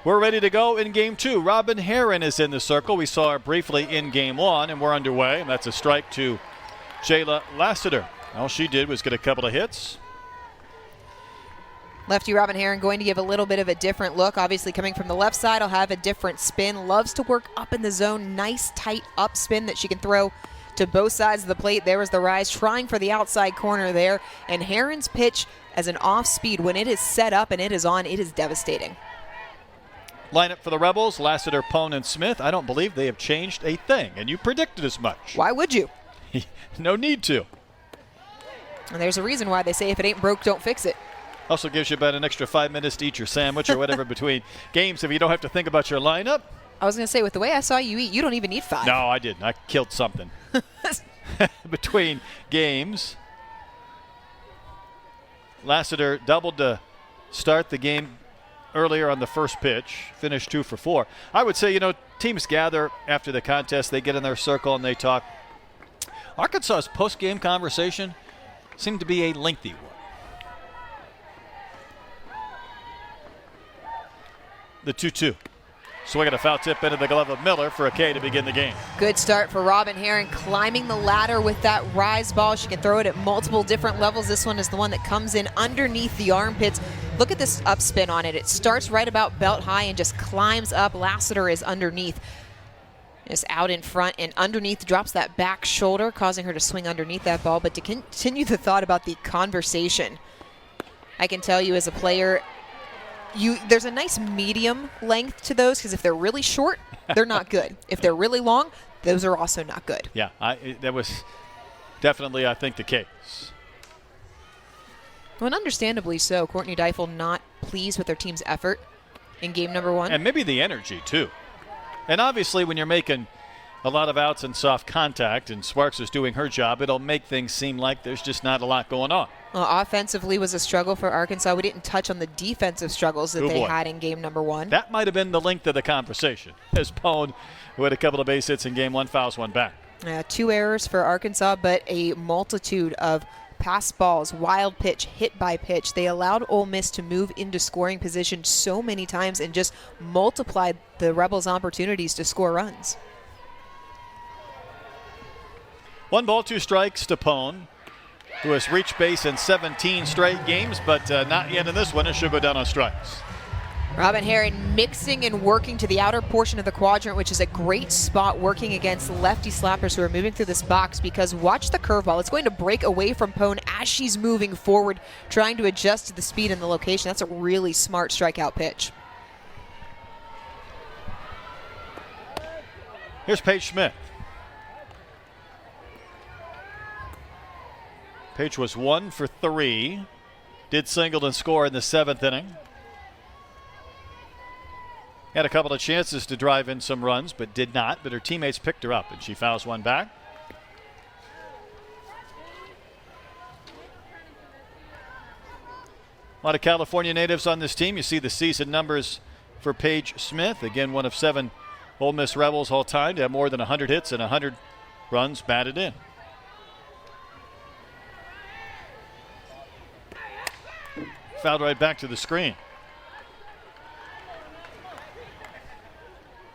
We're ready to go in game 2. Robin Herron is in the circle. We saw her briefly in game 1, and we're underway. And that's a strike to Jayla Lassiter. All she did was get a couple of hits. Lefty Robin Herron going to give a little bit of a different look. Obviously coming from the left side, will have a different spin. Loves to work up in the zone. Nice tight up spin that she can throw to both sides of the plate. There was the rise, trying for the outside corner there. And Herron's pitch as an off speed, when it is set up and it is on, it is devastating. Lineup for the Rebels, Lassiter, Pone, and Smith. I don't believe they have changed a thing, and you predicted as much. Why would you? No need to. And there's a reason why they say if it ain't broke, don't fix it. Also gives you about an extra 5 minutes to eat your sandwich or whatever between games if you don't have to think about your lineup. I was going to say, with the way I saw you eat, you don't even need 5. No, I didn't. I killed something between games. Lassiter doubled to start the game earlier on the first pitch, finished 2 for 4. I would say, teams gather after the contest. They get in their circle and they talk. Arkansas's post-game conversation seemed to be a lengthy one. The 2-2. Swing at a foul tip into the glove of Miller for a K to begin the game. Good start for Robin Herron, climbing the ladder with that rise ball. She can throw it at multiple different levels. This one is the one that comes in underneath the armpits. Look at this upspin on it. It starts right about belt high and just climbs up. Lassiter is underneath. Just out in front and underneath, drops that back shoulder, causing her to swing underneath that ball. But to continue the thought about the conversation, I can tell you as a player, there's a nice medium length to those, because if they're really short, they're not good. If they're really long, those are also not good. Yeah, that was definitely, I think, the case. Well, and understandably so. Courtney Deifel not pleased with their team's effort in game number 1. And maybe the energy, too. And obviously, when you're making a lot of outs and soft contact, and Sparks is doing her job, it'll make things seem like there's just not a lot going on. Well, offensively was a struggle for Arkansas. We didn't touch on the defensive struggles that they had in game number 1. That might have been the length of the conversation, as Pone, who had a couple of base hits in game 1, fouls one back. 2 errors for Arkansas, but a multitude of pass balls, wild pitch, hit by pitch. They allowed Ole Miss to move into scoring position so many times and just multiplied the Rebels' opportunities to score runs. 1 ball, 2 strikes to Pone, who has reached base in 17 straight games, but not yet in this one, and she'll go down on strikes. Robin Herron mixing and working to the outer portion of the quadrant, which is a great spot, working against lefty slappers who are moving through this box, because watch the curveball. It's going to break away from Pone as she's moving forward, trying to adjust to the speed and the location. That's a really smart strikeout pitch. Here's Paige Smith. Paige was 1 for 3. Did single and score in the 7th inning. Had a couple of chances to drive in some runs, but did not. But her teammates picked her up, and she fouls one back. A lot of California natives on this team. You see the season numbers for Paige Smith. Again, one of 7 Ole Miss Rebels all time to have more than 100 hits and 100 runs batted in. Fouled right back to the screen.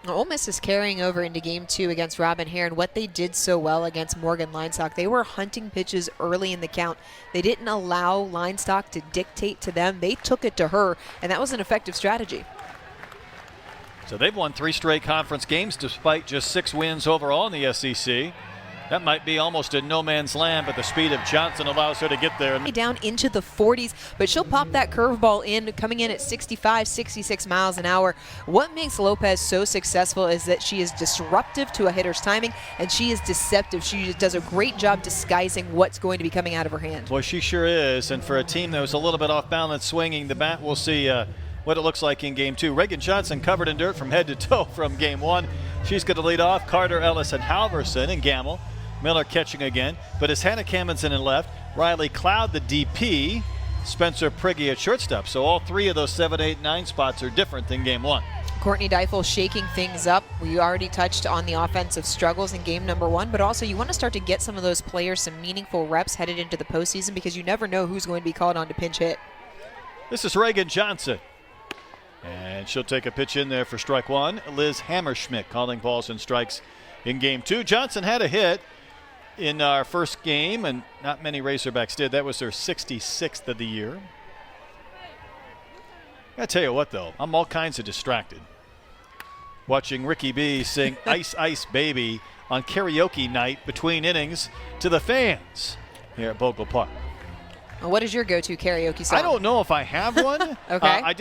Ole Miss is carrying over into game 2 against Robin Herron what they did so well against Morgan Linestock. They were hunting pitches early in the count. They didn't allow Linestock to dictate to them. They took it to her, and that was an effective strategy. So they've won 3 straight conference games despite just 6 wins overall in the SEC. That might be almost in no man's land, but the speed of Johnson allows her to get there. Down into the 40s, but she'll pop that curveball in, coming in at 65, 66 miles an hour. What makes Lopez so successful is that she is disruptive to a hitter's timing, and she is deceptive. She does a great job disguising what's going to be coming out of her hand. Boy, she sure is, and for a team that was a little bit off balance swinging the bat, we'll see what it looks like in game 2. Reagan Johnson covered in dirt from head to toe from game 1. She's going to lead off. Carter, Ellis, and Halverson and Gamble. Miller catching again, but it's Hannah Kammensen in left, Riley Cloud the DP, Spencer Prigge at shortstop. So all 3 of those 7, 8, 9 spots are different than game 1. Courtney Deifel shaking things up. We already touched on the offensive struggles in game number 1, but also you want to start to get some of those players some meaningful reps headed into the postseason, because you never know who's going to be called on to pinch hit. This is Reagan Johnson. And And she'll take a pitch in there for strike one. Liz Hammerschmidt calling balls and strikes in game two. Johnson had a hit in our first game, and not many Razorbacks did. That was their 66th of the year. I tell you what, though, I'm all kinds of distracted watching Ricky B sing Ice Ice Baby on karaoke night between innings to the fans here at Bogle Park. What is your go-to karaoke song? I don't know if I have one. Okay. I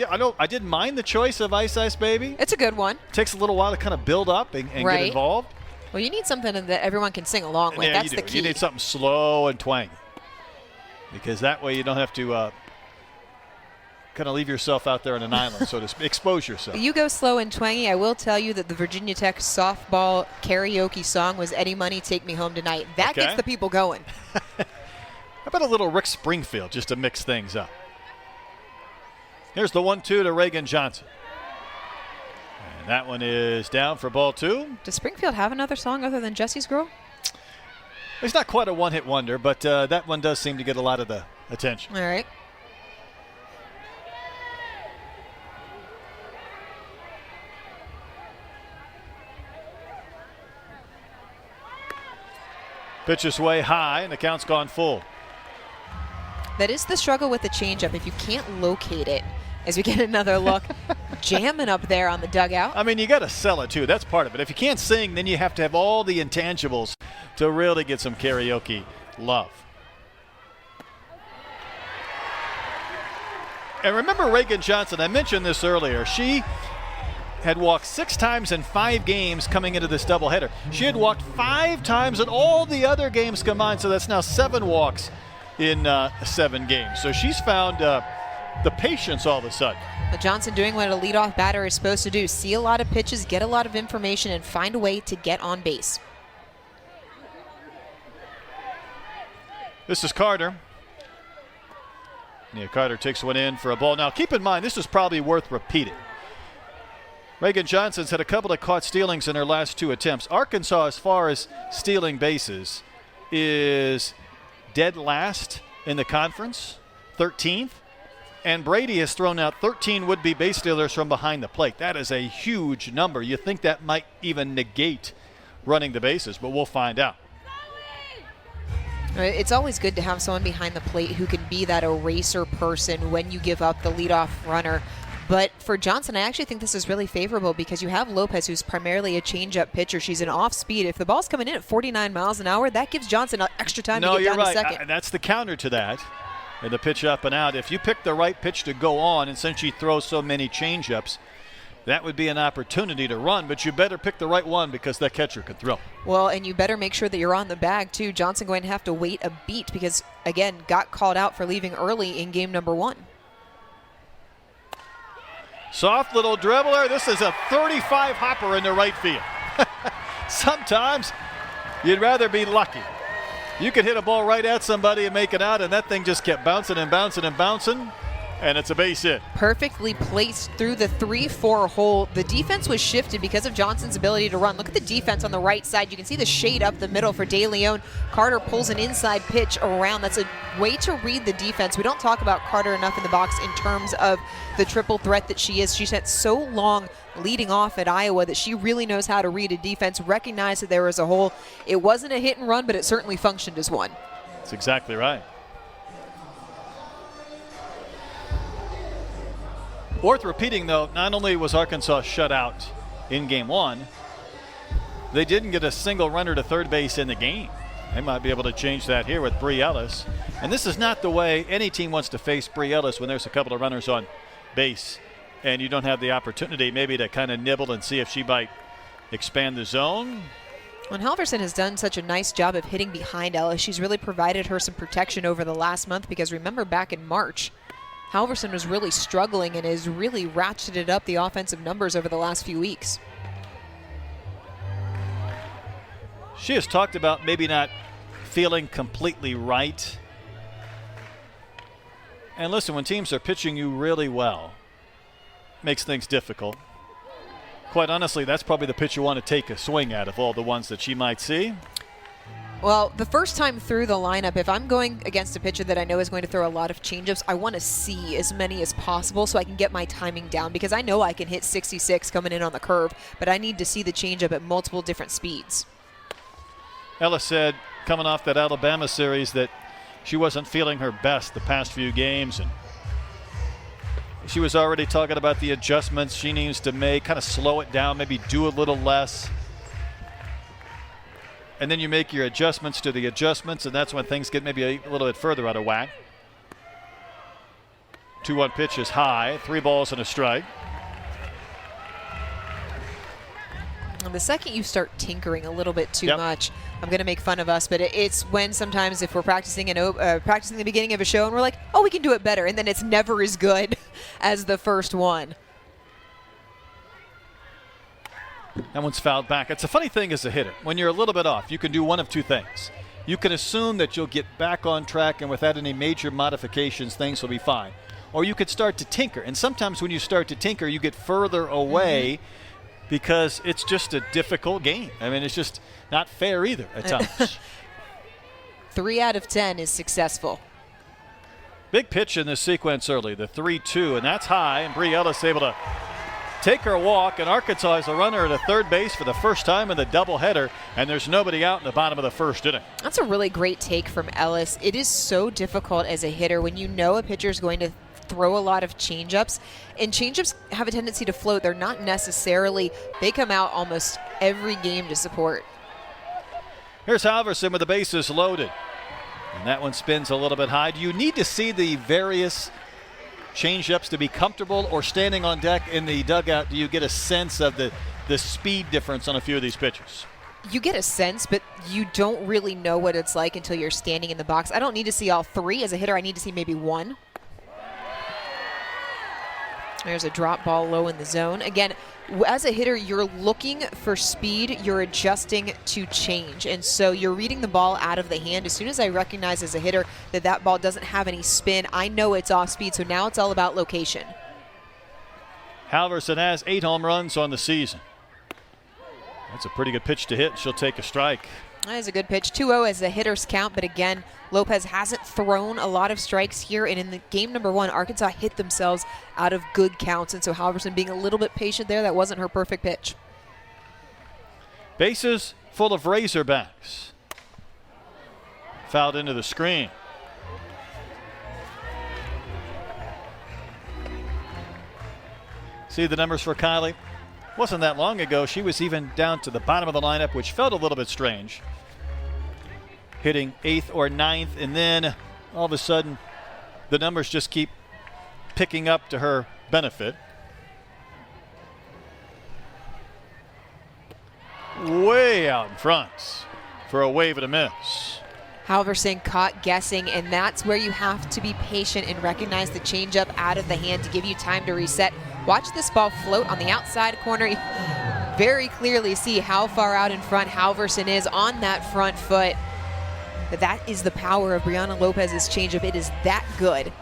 didn't mind the choice of Ice Ice Baby. It's a good one. It takes a little while to kind of build up and Right. get involved. Well, you need something that everyone can sing along with. Yeah, That's you the do. key. You need something slow and twangy, because that way you don't have to kind of leave yourself out there on an island, so to speak. Expose yourself. You go slow and twangy. I will tell you that the Virginia Tech softball karaoke song was Eddie Money, Take Me Home Tonight. That Okay. gets the people going. How about a little Rick Springfield just to mix things up? Here's the 1-2 to Reagan Johnson. And that one is down for ball two. Does Springfield have another song other than Jesse's Girl? It's not quite a one-hit wonder, but that one does seem to get a lot of the attention. All right. Pitch is way high, and the count's gone full. That is the struggle with the changeup. If you can't locate it, as we get another look, jamming up there on the dugout. I mean, you got to sell it, too. That's part of it. If you can't sing, then you have to have all the intangibles to really get some karaoke love. And remember Reagan Johnson, I mentioned this earlier. She had walked 6 times in 5 games coming into this doubleheader. She had walked 5 times in all the other games combined, so that's now 7 walks in 7 games. So she's found the patience all of a sudden. But Johnson doing what a leadoff batter is supposed to do. See a lot of pitches, get a lot of information, and find a way to get on base. This is Carter. Yeah, Carter takes one in for a ball. Now, keep in mind, this is probably worth repeating. Reagan Johnson's had a couple of caught stealings in her last 2 attempts. Arkansas, as far as stealing bases, is dead last in the conference, 13th. And Brady has thrown out 13 would-be base stealers from behind the plate. That is a huge number. You think that might even negate running the bases, but we'll find out. It's always good to have someone behind the plate who can be that eraser person when you give up the leadoff runner. But for Johnson, I actually think this is really favorable because you have Lopez, who's primarily a changeup pitcher. She's an off-speed. If the ball's coming in at 49 miles an hour, that gives Johnson extra time to get down to second. That's the counter to that. And the pitch up and out. If you pick the right pitch to go on, and since she throws so many changeups, that would be an opportunity to run, but you better pick the right one because that catcher could throw. Well, and you better make sure that you're on the bag, too. Johnson going to have to wait a beat because, again, got called out for leaving early in game number 1. Soft little dribbler. This is a 35 hopper into right field. Sometimes you'd rather be lucky. You could hit a ball right at somebody and make it out, and that thing just kept bouncing and bouncing and bouncing. And it's a base hit. Perfectly placed through the 3-4 hole. The defense was shifted because of Johnson's ability to run. Look at the defense on the right side. You can see the shade up the middle for De Leon. Carter pulls an inside pitch around. That's a way to read the defense. We don't talk about Carter enough in the box in terms of the triple threat that she is. She's had so long leading off at Iowa that she really knows how to read a defense, recognize that there was a hole. It wasn't a hit and run, but it certainly functioned as one. That's exactly right. Worth repeating, though, not only was Arkansas shut out in game 1, they didn't get a single runner to third base in the game. They might be able to change that here with Bree Ellis. And this is not the way any team wants to face Bree Ellis when there's a couple of runners on base and you don't have the opportunity maybe to kind of nibble and see if she might expand the zone. When Halverson has done such a nice job of hitting behind Ellis, she's really provided her some protection over the last month because remember back in March, Halverson was really struggling and has really ratcheted up the offensive numbers over the last few weeks. She has talked about maybe not feeling completely right. And listen, when teams are pitching you really well, makes things difficult. Quite honestly, that's probably the pitch you want to take a swing at of all the ones that she might see. Well, the first time through the lineup, if I'm going against a pitcher that I know is going to throw a lot of changeups, I want to see as many as possible so I can get my timing down, because I know I can hit 66 coming in on the curve, but I need to see the changeup at multiple different speeds. Ellis said, coming off that Alabama series, that she wasn't feeling her best the past few games, and she was already talking about the adjustments she needs to make, kind of slow it down, maybe do a little less. And then you make your adjustments to the adjustments, and that's when things get maybe a little bit further out of whack. 2-1 pitch is high, 3 balls and a strike. And the second you start tinkering a little bit too much, I'm going to make fun of us, but it's when sometimes if we're practicing practicing the beginning of a show and we're like, oh, we can do it better, and then it's never as good as the first one. That one's fouled back. It's a funny thing as a hitter. When you're a little bit off, you can do one of two things. You can assume that you'll get back on track and without any major modifications, things will be fine. Or you could start to tinker. And sometimes when you start to tinker, you get further away because it's just a difficult game. I mean, it's just not fair either at times. 3 out of 10 is successful. Big pitch in this sequence early, the 3-2, and that's high. And Bree Ellis able to take her walk, and Arkansas has a runner at a third base for the first time in the doubleheader, and there's nobody out in the bottom of the first inning. That's a really great take from Ellis. It is so difficult as a hitter when you know a pitcher is going to throw a lot of changeups, and changeups have a tendency to float. They're not necessarily, they come out almost every game to support. Here's Halverson with the bases loaded, and that one spins a little bit high. Do you need to see the various changeups to be comfortable, or standing on deck in the dugout, do you get a sense of the speed difference on a few of these pitches? You get a sense, but you don't really know what it's like until you're standing in the box. I don't need to see all 3. As a hitter, I need to see maybe 1. There's a drop ball low in the zone. Again, as a hitter, you're looking for speed, you're adjusting to change. And so you're reading the ball out of the hand. As soon as I recognize as a hitter that that ball doesn't have any spin, I know it's off speed. So now it's all about location. Halverson has 8 home runs on the season. That's a pretty good pitch to hit. She'll take a strike. That is a good pitch. 2-0 as a hitter's count, but again, Lopez hasn't thrown a lot of strikes here, and in the game number 1, Arkansas hit themselves out of good counts, and so Halverson being a little bit patient there, that wasn't her perfect pitch. Bases full of Razorbacks. Fouled into the screen. See the numbers for Kylie? Wasn't that long ago. She was even down to the bottom of the lineup, which felt a little bit strange. Hitting 8th or 9th, and then all of a sudden the numbers just keep picking up to her benefit. Way out in front for a wave and a miss. Halverson caught guessing, and that's where you have to be patient and recognize the changeup out of the hand to give you time to reset. Watch this ball float on the outside corner. You very clearly see how far out in front Halverson is on that front foot. But that is the power of Brianna Lopez's changeup. It is that good.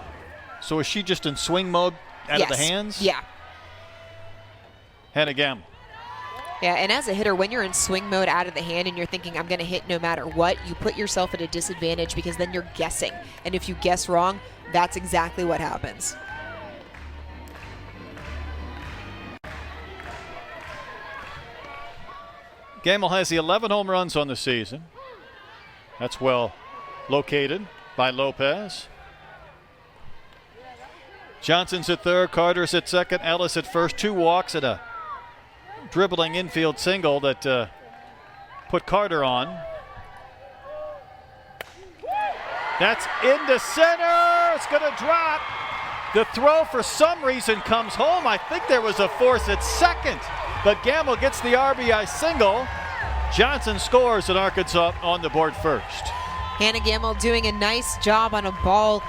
So is she just in swing mode out of the hands? Yeah. Hannah Gamble. Yeah, and as a hitter, when you're in swing mode out of the hand and you're thinking, I'm going to hit no matter what, you put yourself at a disadvantage because then you're guessing. And if you guess wrong, that's exactly what happens. Gamble has the 11 home runs on the season. That's well located by Lopez. Johnson's at third, Carter's at second, Ellis at first. 2 walks and a dribbling infield single that put Carter on. That's into center. It's going to drop. The throw for some reason comes home. I think there was a force at second, but Gamble gets the RBI single. Johnson scores, and Arkansas on the board first. Hannah Gamble doing a nice job on a ball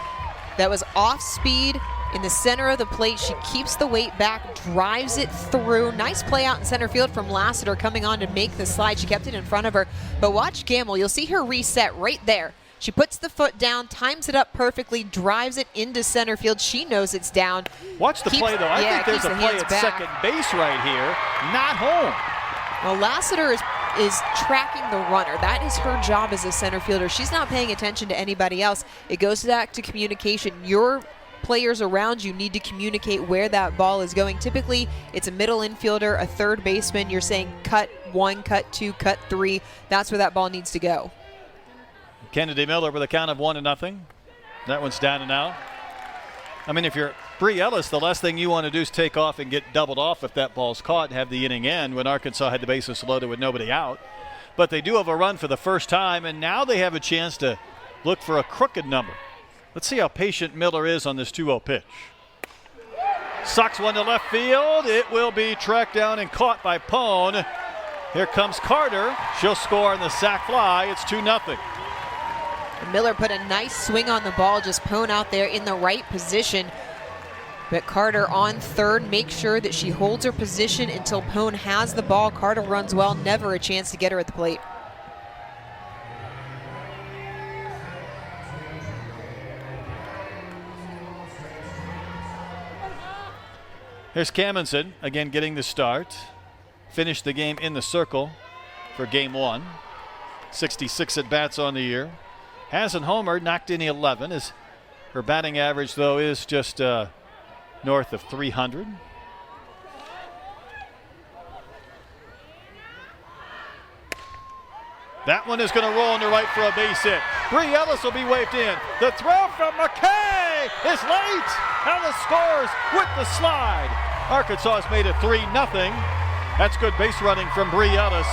that was off speed in the center of the plate. She keeps the weight back, drives it through. Nice play out in center field from Lassiter coming on to make the slide. She kept it in front of her. But watch Gamble. You'll see her reset right there. She puts the foot down, times it up perfectly, drives it into center field. She knows it's down. Watch the play, though. I think there's a play at second base right here. Not home. Well, Lassiter is is tracking the runner. That is her job as a center fielder. She's not paying attention to anybody else. It goes back to communication. Your players around you need to communicate where that ball is going. Typically, it's a middle infielder, a third baseman. You're saying cut 1, cut 2, cut 3. That's where that ball needs to go. Kennedy Miller with a count of 1-0. That one's down and out. I mean, if you're Bree Ellis, the last thing you want to do is take off and get doubled off if that ball's caught and have the inning end when Arkansas had the bases loaded with nobody out. But they do have a run for the first time, and now they have a chance to look for a crooked number. Let's see how patient Miller is on this 2-0 pitch. Sucks one to left field. It will be tracked down and caught by Pone. Here comes Carter. She'll score on the sac fly. It's 2-0. Miller put a nice swing on the ball, just Pone out there in the right position. But Carter on third, make sure that she holds her position until Pone has the ball. Carter runs well, never a chance to get her at the plate. Here's Kamenson, again getting the start. Finished the game in the circle for game 1. 66 at-bats on the year. Hasn't homered, knocked in 11. Her batting average, though, is just north of 300. That one is going to roll into right for a base hit. Bree Ellis will be waved in. The throw from McKay is late. Ellis scores with the slide. Arkansas has made it 3-0. That's good base running from Bree Ellis.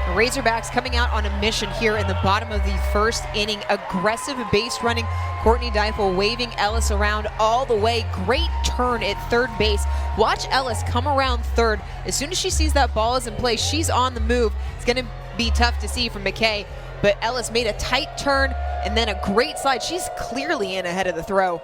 The Razorbacks coming out on a mission here in the bottom of the first inning. Aggressive base running. Courtney Deifel waving Ellis around all the way. Great turn at third base. Watch Ellis come around third. As soon as she sees that ball is in place, she's on the move. It's going to be tough to see from McKay, but Ellis made a tight turn and then a great slide. She's clearly in ahead of the throw.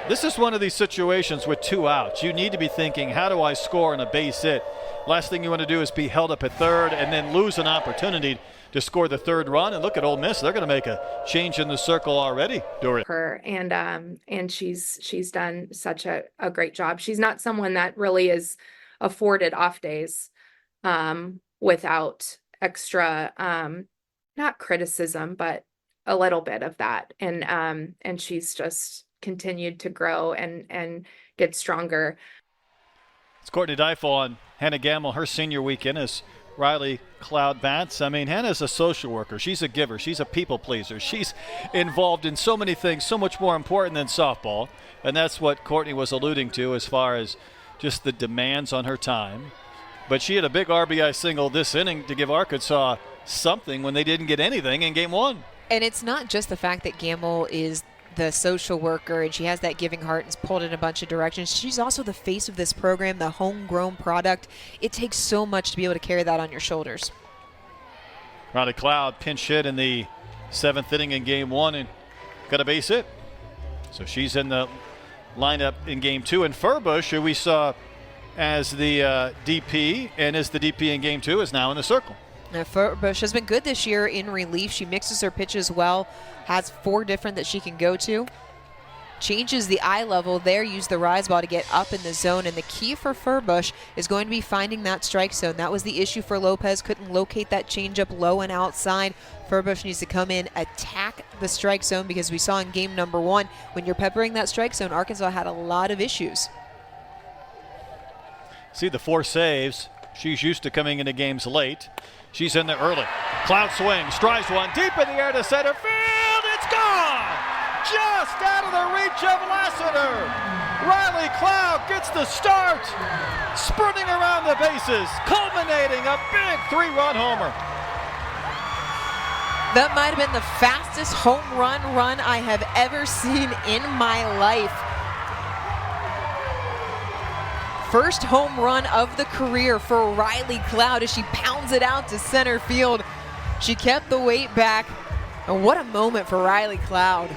This is one of these situations with 2 outs. You need to be thinking, how do I score on a base hit? Last thing you want to do is be held up at third and then lose an opportunity to score the third run. And look at Ole Miss. They're going to make a change in the circle already, Dorian. Her and she's done such a great job. She's not someone that really is afforded off days without extra not criticism, but a little bit of that. And she's just continued to grow and get stronger. It's Courtney Deifel on Hannah Gamble, her senior weekend as Riley Cloud bats. I mean, Hannah's a social worker. She's a giver. She's a people pleaser. She's involved in so many things, so much more important than softball. And that's what Courtney was alluding to as far as just the demands on her time. But she had a big RBI single this inning to give Arkansas something when they didn't get anything in game 1. And it's not just the fact that Gamble is the social worker and she has that giving heart and is pulled in a bunch of directions. She's also the face of this program, the homegrown product. It takes so much to be able to carry that on your shoulders. Riley Cloud pinch hit in the 7th inning in game 1 and got a base hit. So she's in the lineup in game 2. And Furbush, who we saw as the DP and is the DP in game 2, is now in the circle. Now, Furbush has been good this year in relief. She mixes her pitches well, has 4 different that she can go to. Changes the eye level there, use the rise ball to get up in the zone. And the key for Furbush is going to be finding that strike zone. That was the issue for Lopez. Couldn't locate that changeup low and outside. Furbush needs to come in, attack the strike zone, because we saw in game number 1, when you're peppering that strike zone, Arkansas had a lot of issues. See the 4 saves. She's used to coming into games late. She's in there early. Cloud swings, drives one deep in the air to center field. It's gone! Just out of the reach of Lassiter. Riley Cloud gets the start, sprinting around the bases, culminating a big 3-run homer. That might have been the fastest home run I have ever seen in my life. First home run of the career for Riley Cloud as she pounds it out to center field. She kept the weight back. And what a moment for Riley Cloud.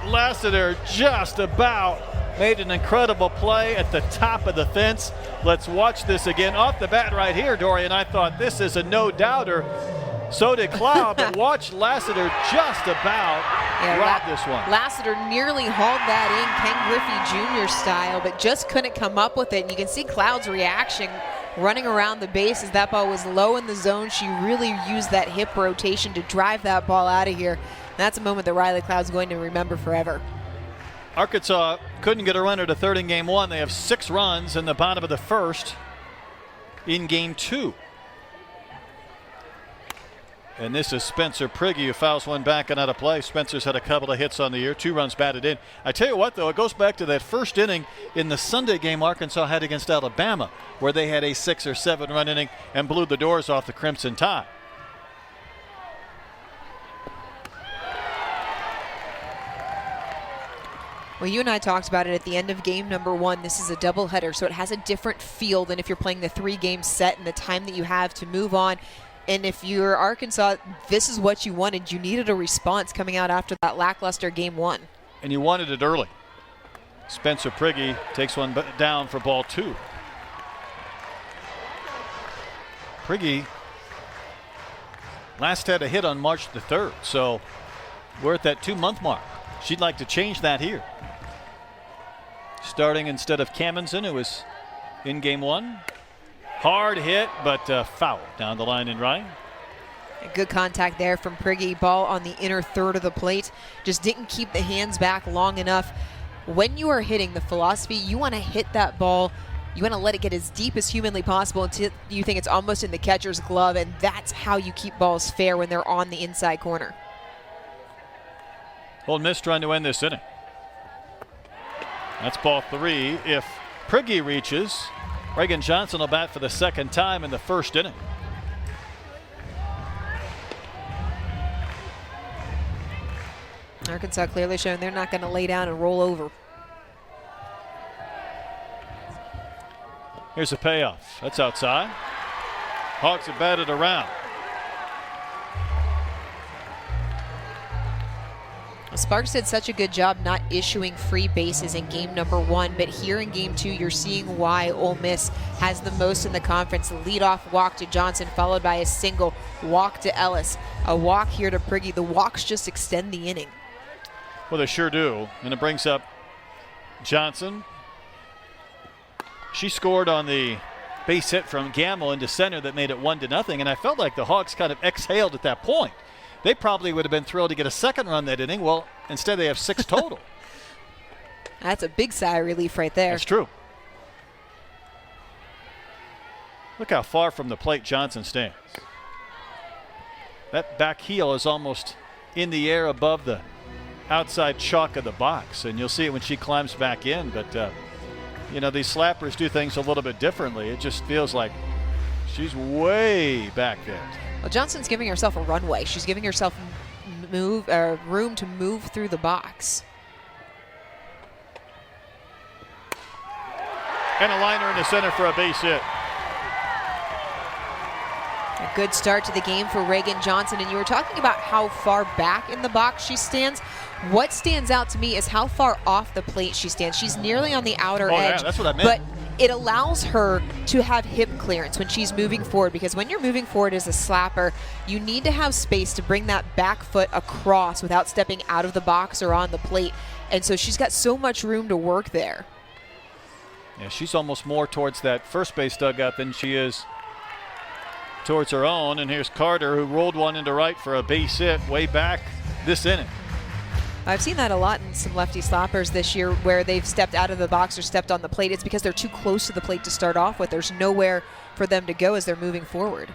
Lassiter just about made an incredible play at the top of the fence. Let's watch this again. Off the bat right here, Dorian, I thought this is a no-doubter. So did Cloud, but watch Lassiter just about robbed this one. Lassiter nearly hauled that in, Ken Griffey Jr. style, but just couldn't come up with it. And you can see Cloud's reaction running around the base as that ball was low in the zone. She really used that hip rotation to drive that ball out of here. And that's a moment that Riley Cloud's going to remember forever. Arkansas couldn't get a runner to third in game one. They have 6 runs in the bottom of the first in game 2. And this is Spencer Prigge who fouls one back and out of play. Spencer's had a couple of hits on the year, 2 runs batted in. I tell you what, though, it goes back to that first inning in the Sunday game Arkansas had against Alabama, where they had a 6 or 7 run inning and blew the doors off the Crimson Tide. Well, you and I talked about it at the end of game number 1. This is a doubleheader, so it has a different feel than if you're playing the 3-game set and the time that you have to move on. And if you're Arkansas, this is what you wanted. You needed a response coming out after that lackluster game 1. And you wanted it early. Spencer Prigge takes one down for ball 2. Prigge last had a hit on March the 3rd, so we're at that 2-month mark. She'd like to change that here. Starting instead of Kamenson, who was in game 1. Hard hit, but foul down the line and right. A good contact there from Prigge. Ball on the inner third of the plate. Just didn't keep the hands back long enough. When you are hitting, the philosophy, you want to hit that ball. You want to let it get as deep as humanly possible until you think it's almost in the catcher's glove, and that's how you keep balls fair when they're on the inside corner. Ole Miss trying to end this inning. That's ball 3. If Prigge reaches, Reagan Johnson will bat for the second time in the first inning. Arkansas clearly showing they're not going to lay down and roll over. Here's a payoff. That's outside. Hawks have batted around. Sparks did such a good job not issuing free bases in game number 1, but here in game 2, you're seeing why Ole Miss has the most in the conference. Leadoff walk to Johnson, followed by a single walk to Ellis. A walk here to Prigge. The walks just extend the inning. Well, they sure do. And it brings up Johnson. She scored on the base hit from Gamble into center that made it 1-0, and I felt like the Hawks kind of exhaled at that point. They probably would have been thrilled to get a second run that inning. Well, instead they have 6 total. That's a big sigh of relief right there. That's true. Look how far from the plate Johnson stands. That back heel is almost in the air above the outside chalk of the box, and you'll see it when she climbs back in. But, you know, these slappers do things a little bit differently. It just feels like she's way back there. Well, Johnson's giving herself a runway. She's giving herself room to move through the box. And a liner in the center for a base hit. A good start to the game for Reagan Johnson. And you were talking about how far back in the box she stands. What stands out to me is how far off the plate she stands. She's nearly on the outer edge. Yeah, that's what I meant. But it allows her to have hip clearance when she's moving forward, because when you're moving forward as a slapper, you need to have space to bring that back foot across without stepping out of the box or on the plate. And so she's got so much room to work there. Yeah, she's almost more towards that first base dugout than she is towards her own. And here's Carter, who rolled one into right for a base hit way back this inning. I've seen that a lot in some lefty slappers this year where they've stepped out of the box or stepped on the plate. It's because they're too close to the plate to start off with. There's nowhere for them to go as they're moving forward.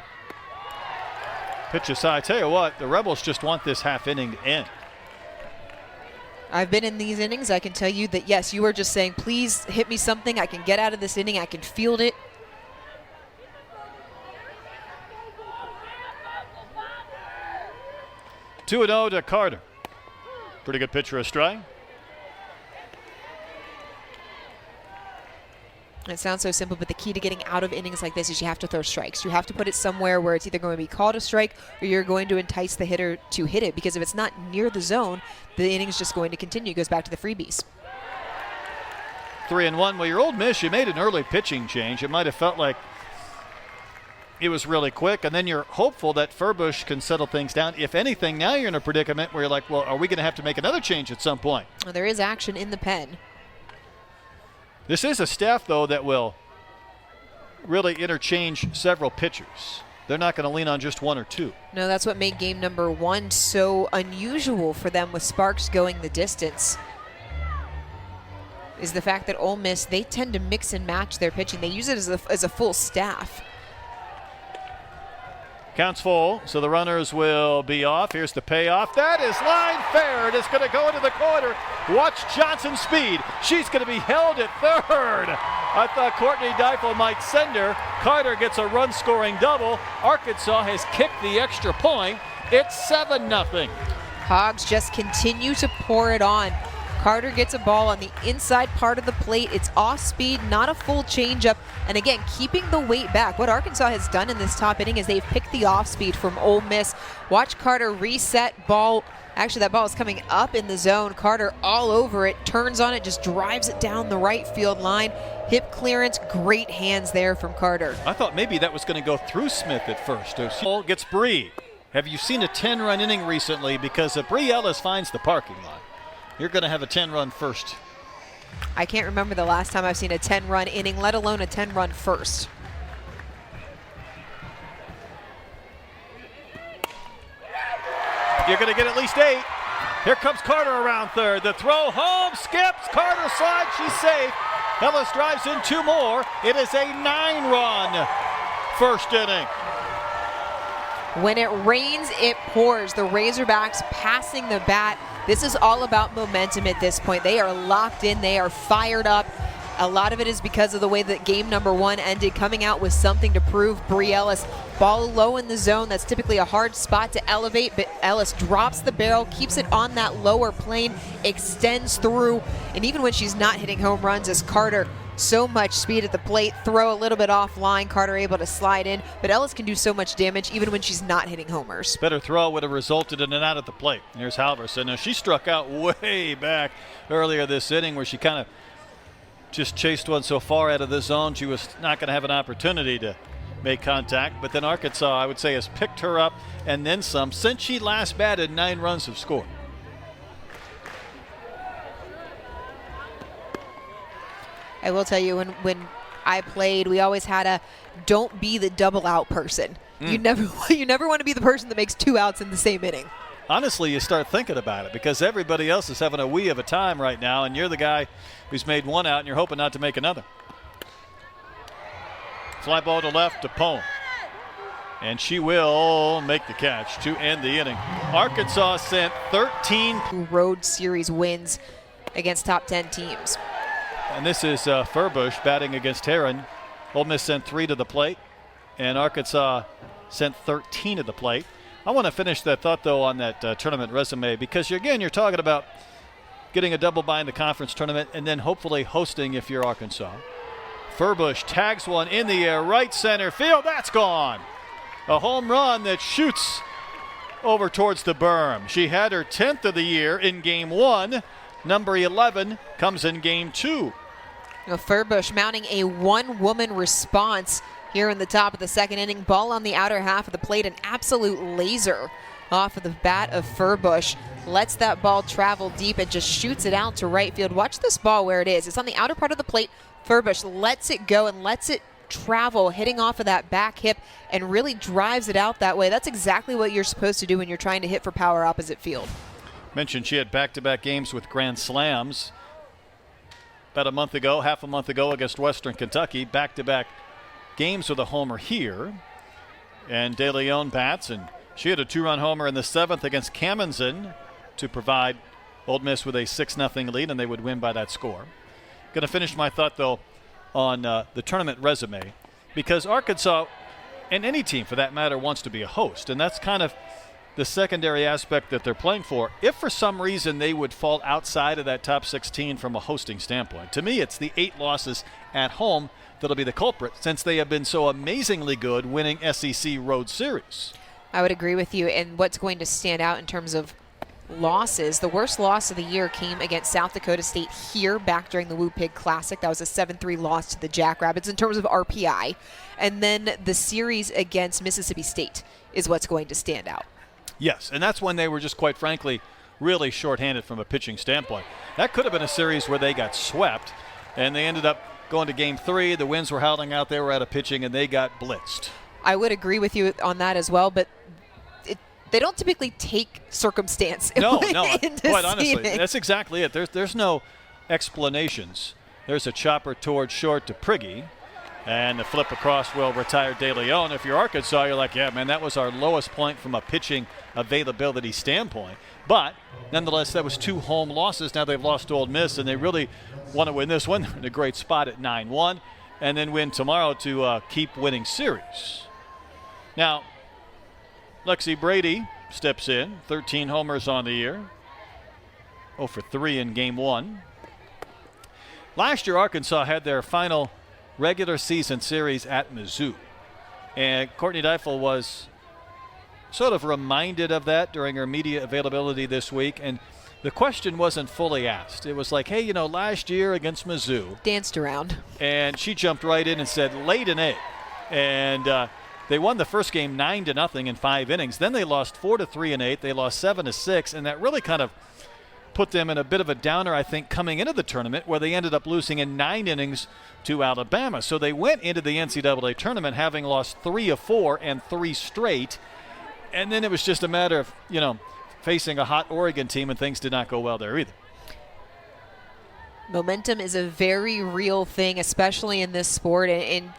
Pitch aside. I tell you what, the Rebels just want this half inning to end. I've been in these innings. I can tell you that, yes, you were just saying, please hit me something. I can get out of this inning. I can field it. Two 2-0 to Carter. Pretty good pitch for a strike. It sounds so simple, but the key to getting out of innings like this is you have to throw strikes. You have to put it somewhere where it's either going to be called a strike or you're going to entice the hitter to hit it, because if it's not near the zone, the inning's just going to continue. It goes back to the freebies. 3-1. Well, your Ole Miss, you made an early pitching change. It might have felt like it was really quick, and then you're hopeful that Furbush can settle things down. If anything, now you're in a predicament where you're like, well, are we going to have to make another change at some point? Well, there is action in the pen. This is a staff, though, that will really interchange several pitchers. They're not going to lean on just one or two. No, that's what made game number 1 so unusual for them with Sparks going the distance, is the fact that Ole Miss, they tend to mix and match their pitching. They use it as a full staff. Counts full, so the runners will be off. Here's the payoff. That is line fair. It is going to go into the corner. Watch Johnson's speed. She's going to be held at third. I thought Courtney Deifel might send her. Carter gets a run-scoring double. Arkansas has kicked the extra point. It's 7-0. Hogs just continue to pour it on. Carter gets a ball on the inside part of the plate. It's off speed, not a full changeup. And again, keeping the weight back. What Arkansas has done in this top inning is they've picked the off speed from Ole Miss. Watch Carter reset ball. Actually, that ball is coming up in the zone. Carter all over it, turns on it, just drives it down the right field line. Hip clearance, great hands there from Carter. I thought maybe that was going to go through Smith at first. Gets Bree. Have you seen a 10-run inning recently? Because if Bree Ellis finds the parking lot, you're going to have a 10-run first. I can't remember the last time I've seen a 10-run inning, let alone a 10-run first. You're going to get at least 8. Here comes Carter around third. The throw home, skips. Carter slides. She's safe. Ellis drives in 2 more. It is a 9-run first inning. When it rains, it pours. The Razorbacks passing the bat. This is all about momentum at this point. They are locked in. They are fired up. A lot of it is because of the way that game number 1 ended, coming out with something to prove. Bree Ellis, ball low in the zone. That's typically a hard spot to elevate, but Ellis drops the barrel, keeps it on that lower plane, extends through, and even when she's not hitting home runs, as Carter, so much speed at the plate, throw a little bit offline, Carter able to slide in, but Ellis can do so much damage even when she's not hitting homers. Better throw would have resulted in an out at the plate. Here's Halverson. Now, she struck out way back earlier this inning where she kind of just chased one so far out of the zone she was not going to have an opportunity to make contact. But then Arkansas, I would say, has picked her up and then some. Since she last batted, 9 runs have scored. I will tell you, when I played, we always had a don't be the double out person. You never want to be the person that makes 2 outs in the same inning. Honestly, you start thinking about it because everybody else is having a wee of a time right now, and you're the guy who's made 1 out, and you're hoping not to make another. Fly ball to left to Pone. And she will make the catch to end the inning. Arkansas sent 13 road series wins against top 10 teams. And this is Furbush batting against Heron. Ole Miss sent 3 to the plate, and Arkansas sent 13 to the plate. I want to finish that thought, though, on that tournament resume because, you're talking about getting a double bye in the conference tournament and then hopefully hosting if you're Arkansas. Furbush tags one in the air, right center field. That's gone. A home run that shoots over towards the berm. She had her 10th of the year in game 1. Number 11 comes in game 2. Furbush mounting a 1-woman response here in the top of the 2nd inning. Ball on the outer half of the plate, an absolute laser off of the bat of Furbush. Lets that ball travel deep and just shoots it out to right field. Watch this ball where it is. It's on the outer part of the plate. Furbush lets it go and lets it travel, hitting off of that back hip and really drives it out that way. That's exactly what you're supposed to do when you're trying to hit for power opposite field. Mentioned she had back-to-back games with grand slams about half a month ago against Western Kentucky. Back-to-back games with a homer here. And De Leon bats, and she had a 2-run homer in the 7th against Kaminson to provide Ole Miss with a 6-0 lead, and they would win by that score. Going to finish my thought, though, on the tournament resume, because Arkansas, and any team for that matter, wants to be a host, and that's kind of the secondary aspect that they're playing for. If for some reason they would fall outside of that top 16 from a hosting standpoint, to me it's the 8 losses at home that'll be the culprit, since they have been so amazingly good winning SEC road series. I would agree with you, and what's going to stand out in terms of losses. The worst loss of the year came against South Dakota State here back during the Woo Pig Classic. That was a 7-3 loss to the Jackrabbits in terms of RPI. And then the series against Mississippi State is what's going to stand out. Yes, and that's when they were just, quite frankly, really shorthanded from a pitching standpoint. That could have been a series where they got swept, and they ended up going to Game 3. The Winds were howling out. They were out of pitching, and they got blitzed. I would agree with you on that as well, but they don't typically take circumstance No, into quite honestly, seeding. that's exactly it. There's no explanations. There's a chopper towards short to Prigge, and the flip across will retire De Leon. If you're Arkansas, you're like, yeah, man, that was our lowest point from a pitching availability standpoint. But nonetheless, that was 2 home losses. Now they've lost to Ole Miss, and they really want to win this one. They're in a great spot at 9-1, and then win tomorrow to keep winning series. Now, Lexi Brady steps in, 13 homers on the year, 0 for 3 in Game 1. Last year, Arkansas had their final regular season series at Mizzou, and Courtney Deifel was sort of reminded of that during her media availability this week, and the question wasn't fully asked. It was like, hey, last year against Mizzou. Danced around. And she jumped right in and said, laid an egg. And they won the first game 9-0 in 5 innings. Then they lost 4-3 in 8. They lost 7-6, and that really kind of put them in a bit of a downer, I think, coming into the tournament, where they ended up losing in 9 innings to Alabama. So they went into the NCAA tournament having lost 3 of 4 and 3 straight. And then it was just a matter of, facing a hot Oregon team, and things did not go well there either. Momentum is a very real thing, especially in this sport. And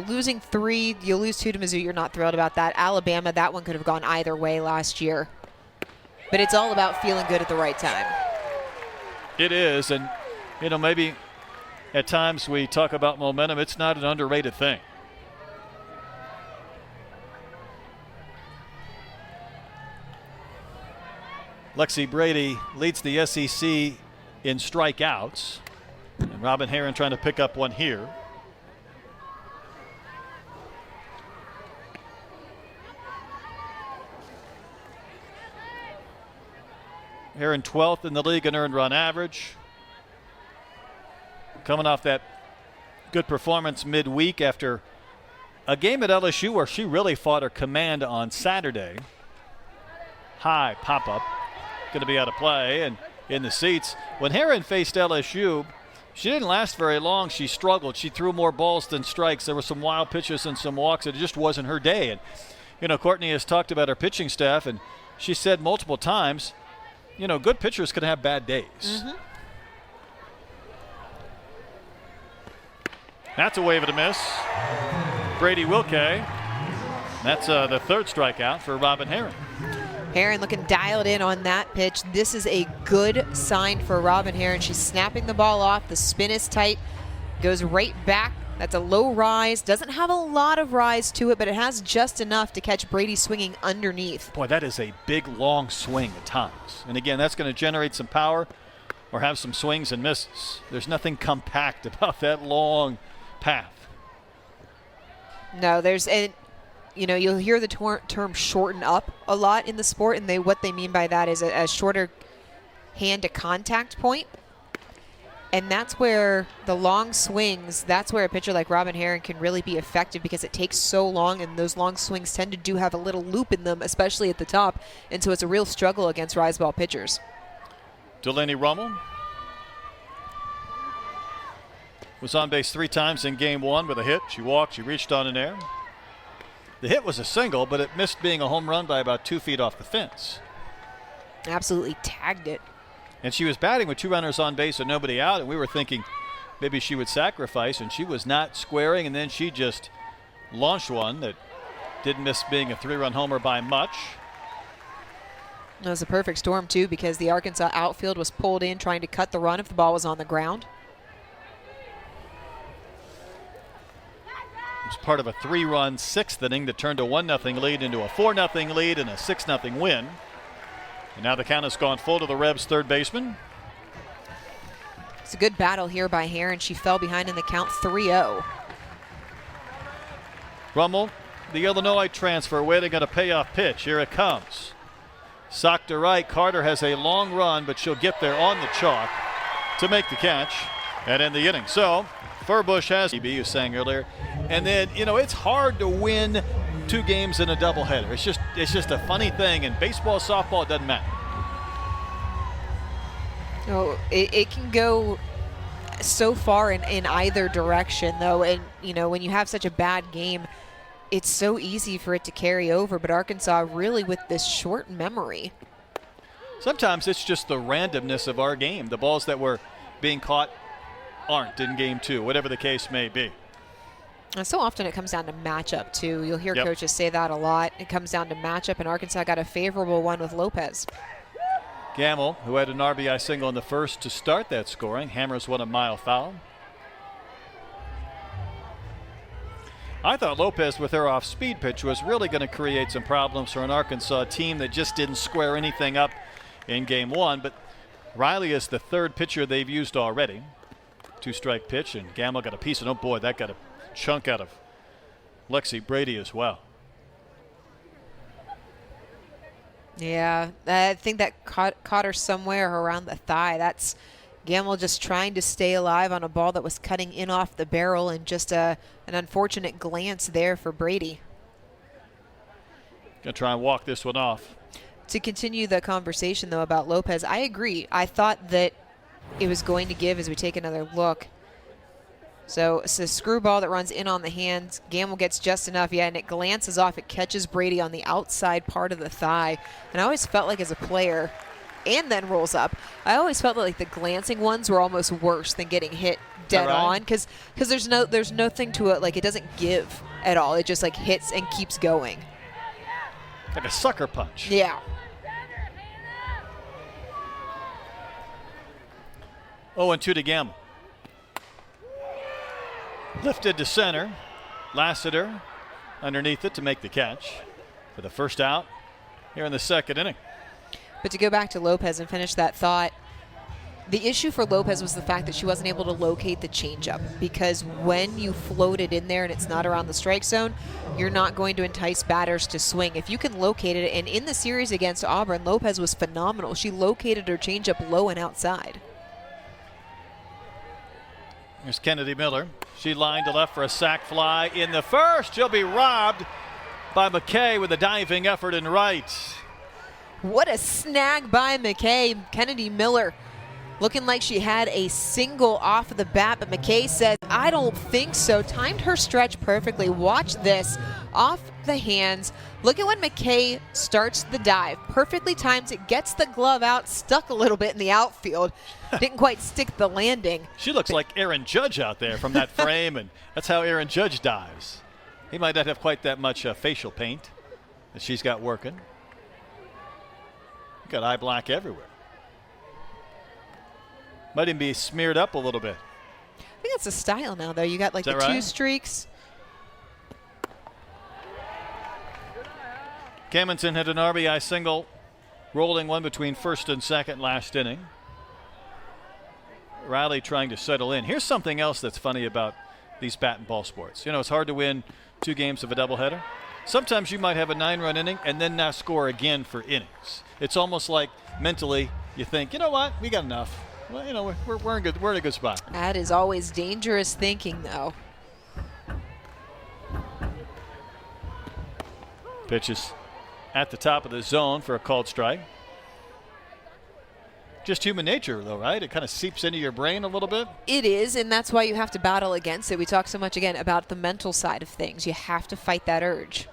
losing 3, you lose 2 to Mizzou, you're not thrilled about that. Alabama, that one could have gone either way last year. But it's all about feeling good at the right time. It is, and, maybe at times we talk about momentum. It's not an underrated thing. Lexi Brady leads the SEC in strikeouts. And Robin Herron trying to pick up one here. Herron 12th in the league in earned run average. Coming off that good performance midweek after a game at LSU where she really fought her command on Saturday. High pop-up. Going to be out of play and in the seats. When Herron faced LSU, she didn't last very long. She struggled. She threw more balls than strikes. There were some wild pitches and some walks. It just wasn't her day. And, Courtney has talked about her pitching staff, and she said multiple times, good pitchers can have bad days. Mm-hmm. That's a wave and a miss. Brady Wilke. That's the 3rd strikeout for Robin Herron. Herron looking dialed in on that pitch. This is a good sign for Robin Herron. She's snapping the ball off. The spin is tight. Goes right back. That's a low rise. Doesn't have a lot of rise to it, but it has just enough to catch Brady swinging underneath. Boy, that is a big, long swing at times. And again, that's going to generate some power or have some swings and misses. There's nothing compact about that long path. No, you'll hear the term shorten up a lot in the sport, and what they mean by that is a shorter hand to contact point. And that's where the long swings, that's where a pitcher like Robin Herron can really be effective, because it takes so long, and those long swings tend to do have a little loop in them, especially at the top. And so it's a real struggle against rise ball pitchers. Delaney Rummel was on base 3 times in Game 1 with a hit. She walked, she reached on an air. The hit was a single, but it missed being a home run by about 2 feet off the fence. Absolutely tagged it. And she was batting with 2 runners on base and nobody out, and we were thinking maybe she would sacrifice, and she was not squaring, and then she just launched one that didn't miss being a 3-run homer by much. It was a perfect storm, too, because the Arkansas outfield was pulled in trying to cut the run if the ball was on the ground. It was part of a 3-run 6th inning that turned a 1-0 lead into a 4-0 lead and a 6-0 win. And now the count has gone full to the Rebs' third baseman. It's a good battle here by Herron. She fell behind in the count 3-0. Rummel, the Illinois transfer, waiting on a payoff pitch. Here it comes. Sock to right. Carter has a long run, but she'll get there on the chalk to make the catch and end the inning. So Furbush has, you sang earlier, and then, it's hard to win 2 games in a doubleheader. It's just a funny thing. In baseball, softball, it doesn't matter. Oh, it can go so far in either direction, though. And, when you have such a bad game, it's so easy for it to carry over. But Arkansas really with this short memory. Sometimes it's just the randomness of our game. The balls that were being caught aren't in game 2, whatever the case may be. And so often it comes down to matchup, too. You'll hear coaches say that a lot. It comes down to matchup, and Arkansas got a favorable one with Lopez. Gamble, who had an RBI single in the first to start that scoring, hammers one a mile foul. I thought Lopez with her off-speed pitch was really going to create some problems for an Arkansas team that just didn't square anything up in game 1, but Riley is the 3rd pitcher they've used already. 2-strike pitch, and Gamble got a piece, and oh boy, that got a chunk out of Lexi Brady as well. Yeah, I think that caught her somewhere around the thigh. That's Gamble just trying to stay alive on a ball that was cutting in off the barrel, and just an unfortunate glance there for Brady. Gonna try and walk this one off. To continue the conversation, though, about Lopez, I agree. I thought that it was going to give as we take another look. So it's a screwball that runs in on the hands. Gamble gets just enough, and it glances off. It catches Brady on the outside part of the thigh. And I always felt like as a player, and then rolls up, I always felt like the glancing ones were almost worse than getting hit dead on, because there's nothing to it. Like, it doesn't give at all. It just like hits and keeps going. Like a sucker punch. Yeah. 0-2 to Gamble. Lifted to center. Lassiter underneath it to make the catch for the first out here in the 2nd inning. But to go back to Lopez and finish that thought, the issue for Lopez was the fact that she wasn't able to locate the changeup, because when you float it in there and it's not around the strike zone, you're not going to entice batters to swing. If you can locate it, and in the series against Auburn, Lopez was phenomenal. She located her changeup low and outside. Here's Kennedy Miller. She lined to left for a sac fly in the first. She'll be robbed by McKay with a diving effort in right. What a snag by McKay. Kennedy Miller looking like she had a single off of the bat, but McKay said, I don't think so. Timed her stretch perfectly. Watch this. Off the hands. Look at when McKay starts the dive. Perfectly times it, gets the glove out, stuck a little bit in the outfield. Didn't quite stick the landing. She looks like Aaron Judge out there from that frame, and that's how Aaron Judge dives. He might not have quite that much facial paint that she's got working. Got eye black everywhere. Might even be smeared up a little bit. I think that's a style now, though. You got like the right? 2 streaks. Cammonton had an RBI single, rolling one between 1st and 2nd last inning. Riley trying to settle in. Here's something else that's funny about these bat and ball sports. It's hard to win 2 games of a doubleheader. Sometimes you might have a 9-run inning and then not score again for innings. It's almost like mentally you think, you know what, we got enough. Well, we're in a good spot. That is always dangerous thinking, though. Pitches at the top of the zone for a called strike. Just human nature, though, right? It kind of seeps into your brain a little bit. It is, and that's why you have to battle against it. We talk so much, again, about the mental side of things. You have to fight that urge.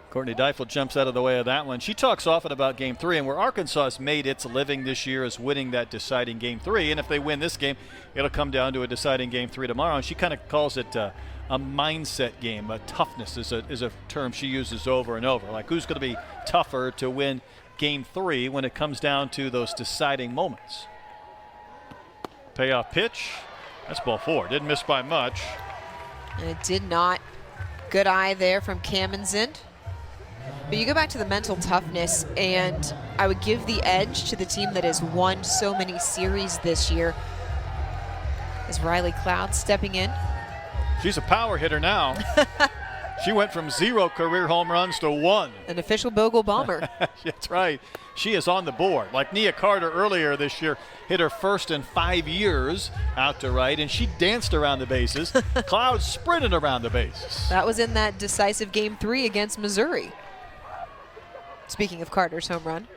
Courtney Deifel jumps out of the way of that one. She talks often about Game 3, and where Arkansas has made its living this year is winning that deciding Game 3. And if they win this game, it'll come down to a deciding Game 3 tomorrow. And she kind of calls it a mindset game. Toughness is a term she uses over and over. Like, who's going to be tougher to win Game 3 when it comes down to those deciding moments? Payoff pitch. That's ball 4. Didn't miss by much. And it did not. Good eye there from Cammonton. But you go back to the mental toughness, and I would give the edge to the team that has won so many series this year. Is Riley Cloud stepping in? She's a power hitter now. She went from 0 career home runs to 1. An official Bogle bomber. That's right. She is on the board. Like Nia Carter earlier this year, hit her first in 5 years out to right, and she danced around the bases. Cloud sprinted around the bases. That was in that decisive Game 3 against Missouri. Speaking of Carter's home run.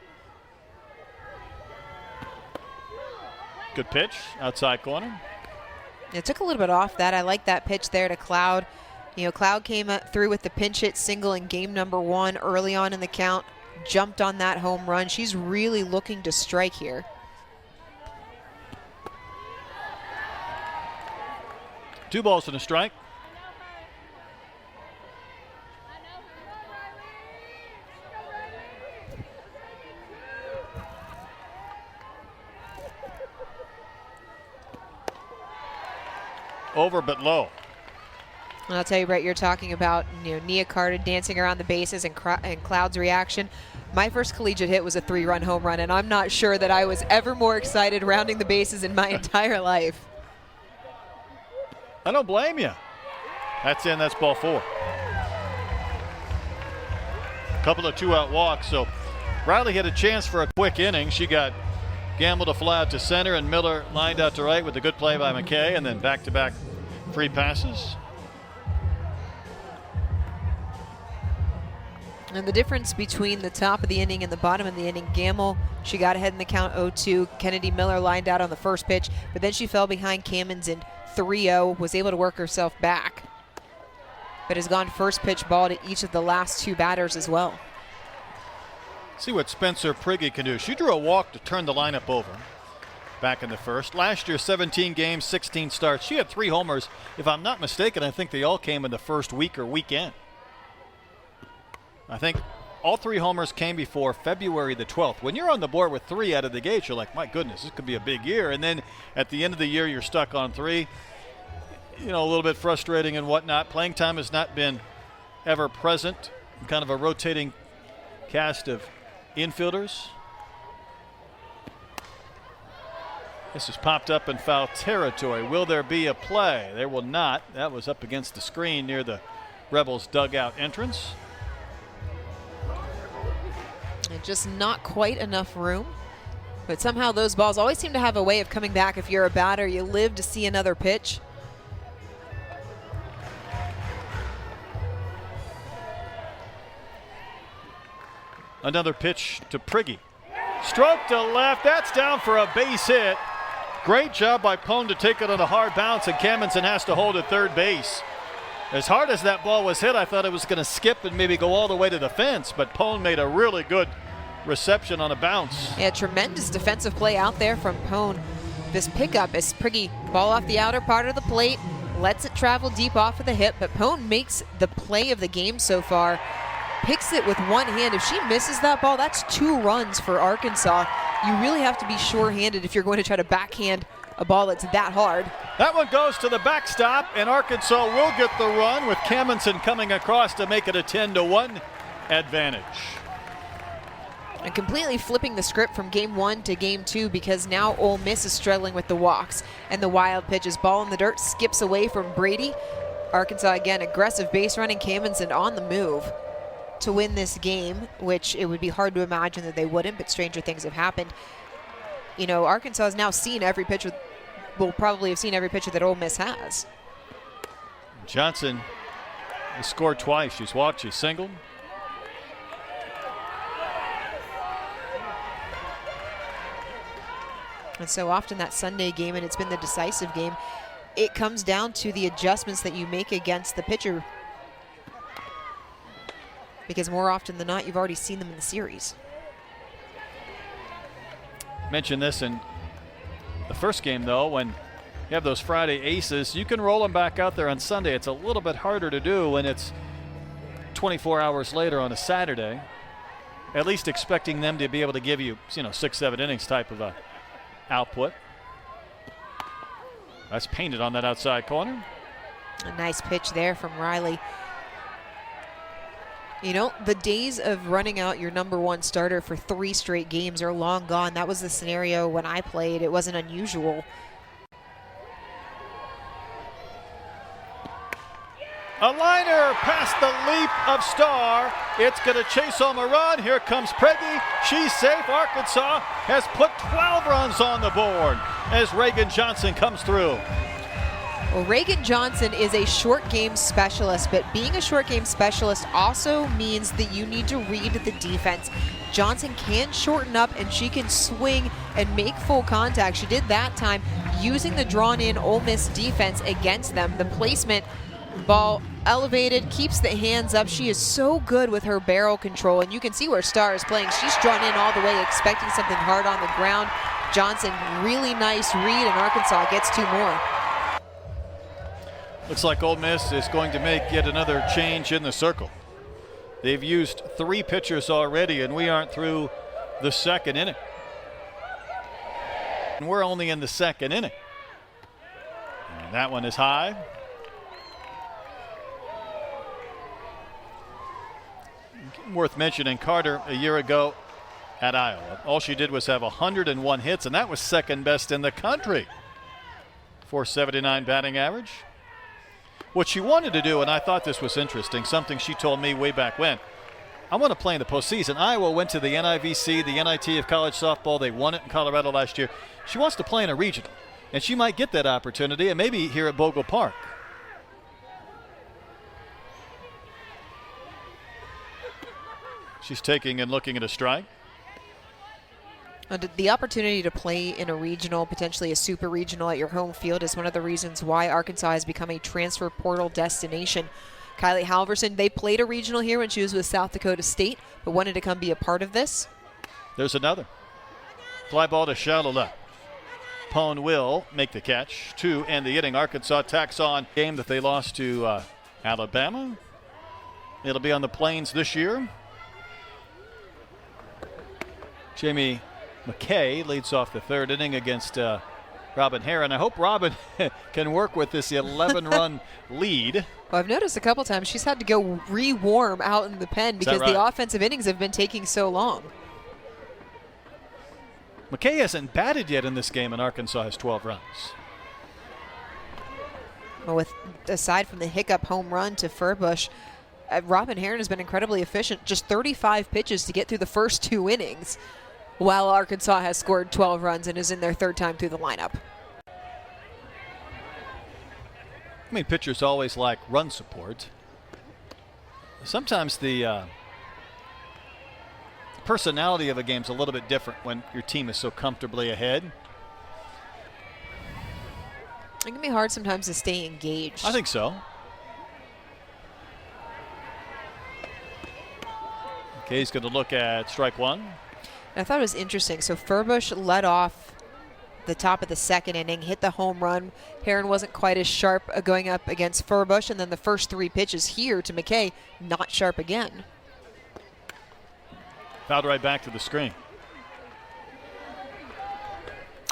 Good pitch, outside corner. It took a little bit off that. I like that pitch there to Cloud. You know, Cloud came through with the pinch hit single in game number 1 early on in the count. Jumped on that home run. She's really looking to strike here. Two balls and a strike. Over but low. And I'll tell you, Brett, you're talking about, you know, Nia Carter dancing around the bases and Cloud's reaction. My first collegiate hit was a 3-run home run, and I'm not sure that I was ever more excited rounding the bases in my entire life. I don't blame you. That's in. That's ball 4. Couple of 2-out walks. So Riley had a chance for a quick inning. She got Gamble to fly out to center, and Miller lined out to right with a good play by McKay, and then back-to-back free passes. And the difference between the top of the inning and the bottom of the inning, Gamble, she got ahead in the count 0-2. Kennedy Miller lined out on the first pitch, but then she fell behind Cammons in 3-0, was able to work herself back, but has gone first pitch ball to each of the last 2 batters as well. See what Spencer Prigge can do. She drew a walk to turn the lineup over back in the first. Last year, 17 games, 16 starts. She had 3 homers. If I'm not mistaken, I think they all came in the first week or weekend. I think all 3 homers came before February the 12th. When you're on the board with 3 out of the gate, you're like, my goodness, this could be a big year. And then at the end of the year, you're stuck on 3. You know, a little bit frustrating and whatnot. Playing time has not been ever present. Kind of a rotating cast of infielders. This is popped up in foul territory. Will there be a play? There will not. That was up against the screen near the Rebels dugout entrance. And just not quite enough room. But somehow those balls always seem to have a way of coming back. If you're a batter, you live to see another pitch. Another pitch to Prigge. Stroke to left. That's down for a base hit. Great job by Pone to take it on a hard bounce, and Cammonson has to hold at third base. As hard as that ball was hit, I thought it was going to skip and maybe go all the way to the fence, but Pone made a really good reception on a bounce. Yeah, tremendous defensive play out there from Pone. This pickup is Prigge, ball off the outer part of the plate, lets it travel deep off of the hip, but Pone makes the play of the game so far. Picks it with one hand. If she misses that ball, that's 2 runs for Arkansas. You really have to be sure-handed if you're going to try to backhand a ball that's that hard. That one goes to the backstop, and Arkansas will get the run with Cammonson coming across to make it a 10-1 advantage. And completely flipping the script from game 1 to game 2, because now Ole Miss is struggling with the walks and the wild pitches. Ball in the dirt, skips away from Brady. Arkansas again, aggressive base running, Cammonson on the move to win this game, which it would be hard to imagine that they wouldn't, but stranger things have happened. You know, Arkansas has now seen every pitcher, will probably have seen every pitcher that Ole Miss has. Johnson has scored twice. She's walked, she's singled. And so often that Sunday game, and it's been the decisive game, it comes down to the adjustments that you make against the pitcher, because more often than not, you've already seen them in the series. Mentioned this in the first game, though, when you have those Friday aces, you can roll them back out there on Sunday. It's a little bit harder to do when it's 24 hours later on a Saturday, at least expecting them to be able to give you, 6-7 innings type of a output. That's painted on that outside corner. A nice pitch there from Riley. You know, the days of running out your #1 starter for 3 straight games are long gone. That was the scenario when I played. It wasn't unusual. A liner past the leap of Starr. It's going to chase home a run. Here comes Preggy. She's safe. Arkansas has put 12 runs on the board as Reagan Johnson comes through. Well, Reagan Johnson is a short game specialist, but being a short game specialist also means that you need to read the defense. Johnson can shorten up and she can swing and make full contact. She did that time using the drawn-in Ole Miss defense against them. The placement, ball elevated, keeps the hands up. She is so good with her barrel control, and you can see where Starr is playing. She's drawn in all the way, expecting something hard on the ground. Johnson, really nice read, and Arkansas gets 2 more. Looks like Ole Miss is going to make yet another change in the circle. They've used 3 pitchers already, and we aren't through the second inning. And we're only in the second inning. And that one is high. Worth mentioning, Carter a year ago at Iowa, all she did was have 101 hits, and that was second best in the country. .479 batting average. What she wanted to do, and I thought this was interesting, something she told me way back when, I want to play in the postseason. Iowa went to the NIVC, the NIT of college softball. They won it in Colorado last year. She wants to play in a regional, and she might get that opportunity, and maybe here at Bogle Park. She's taking and looking at a strike. The opportunity to play in a regional, potentially a super regional at your home field, is one of the reasons why Arkansas has become a transfer portal destination. Kylie Halverson, they played a regional here when she was with South Dakota State, but wanted to come be a part of this. There's another. Fly ball to shallow left. Pone will make the catch. 2 and the inning. Arkansas tacks on game that they lost to Alabama. It'll be on the Plains this year. Jamie McKay leads off the 3rd inning against Robin Heron. I hope Robin can work with this 11-run lead. Well, I've noticed a couple times she's had to go re-warm out in the pen because the offensive innings have been taking so long. McKay hasn't batted yet in this game, and Arkansas has 12 runs. Well, aside from the hiccup home run to Furbush, Robin Heron has been incredibly efficient. Just 35 pitches to get through the first 2 innings, while Arkansas has scored 12 runs and is in their 3rd time through the lineup. I mean, pitchers always like run support. Sometimes the personality of a game is a little bit different when your team is so comfortably ahead. It can be hard sometimes to stay engaged. I think so. Okay, he's going to look at strike 1. I thought it was interesting. So Furbush led off the top of the 2nd inning, hit the home run. Heron wasn't quite as sharp going up against Furbush, and then the first 3 pitches here to McKay, not sharp again. Fouled right back to the screen.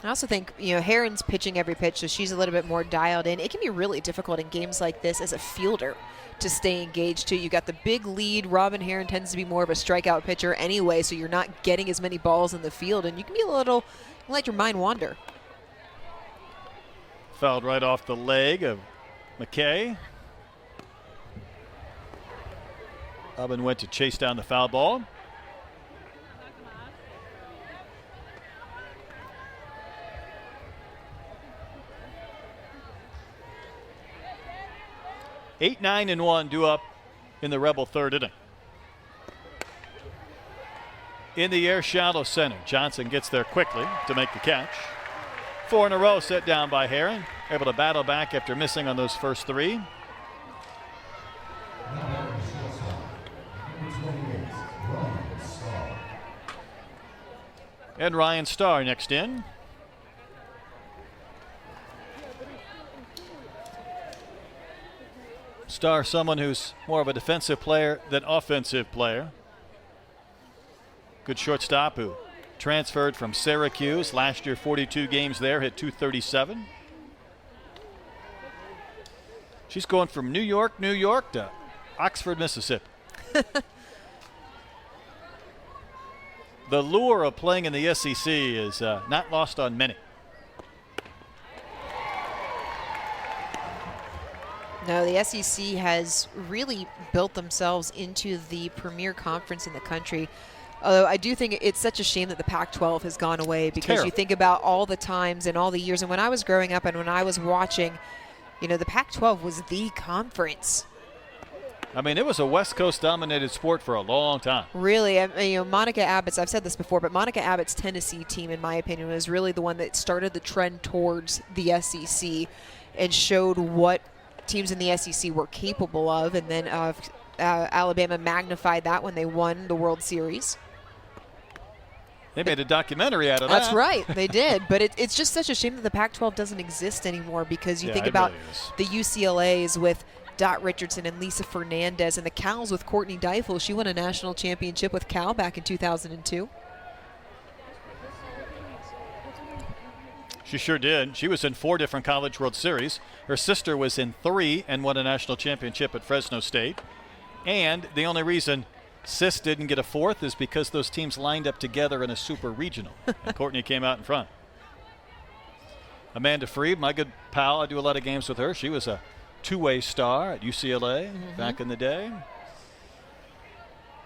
I also think, Heron's pitching every pitch, so she's a little bit more dialed in. It can be really difficult in games like this as a fielder to stay engaged too. You got the big lead. Robin Heron tends to be more of a strikeout pitcher anyway, so you're not getting as many balls in the field, and you can be a little, let your mind wander. Fouled right off the leg of McKay. Robin went to chase down the foul ball. Eight, 9, and 1 due up in the Rebel 3rd inning. In the air, shallow center. Johnson gets there quickly to make the catch. 4 in a row set down by Heron. Able to battle back after missing on those first 3. And Ryan Starr next in. Starr, someone who's more of a defensive player than offensive player. Good shortstop who transferred from Syracuse. Last year, 42 games there, hit .237. She's going from New York to Oxford, Mississippi. The lure of playing in the SEC is not lost on many. No, the SEC has really built themselves into the premier conference in the country. Although I do think it's such a shame that the Pac-12 has gone away, because you think about all the times and all the years. And when I was growing up and when I was watching, you know, the Pac-12 was the conference. I mean, it was a West Coast dominated sport for a long time. Really, you know, Monica Abbott's, I've said this before, but Monica Abbott's Tennessee team, in my opinion, was really the one that started the trend towards the SEC and showed what teams in the SEC were capable of. And then Alabama magnified that when they won the World Series. They made a documentary out of that. That's right, they did. But it's just such a shame that the Pac-12 doesn't exist anymore, because you think about the UCLAs with Dot Richardson and Lisa Fernandez, and the Cals with Courtney Deifel. She won a national championship with Cal back in 2002. She sure did. She was in 4 different College World Series. Her sister was in 3 and won a national championship at Fresno State. And the only reason Sis didn't get a 4th is because those teams lined up together in a super regional. And Courtney came out in front. Amanda Freed, my good pal, I do a lot of games with her. She was a 2-way star at UCLA back in the day.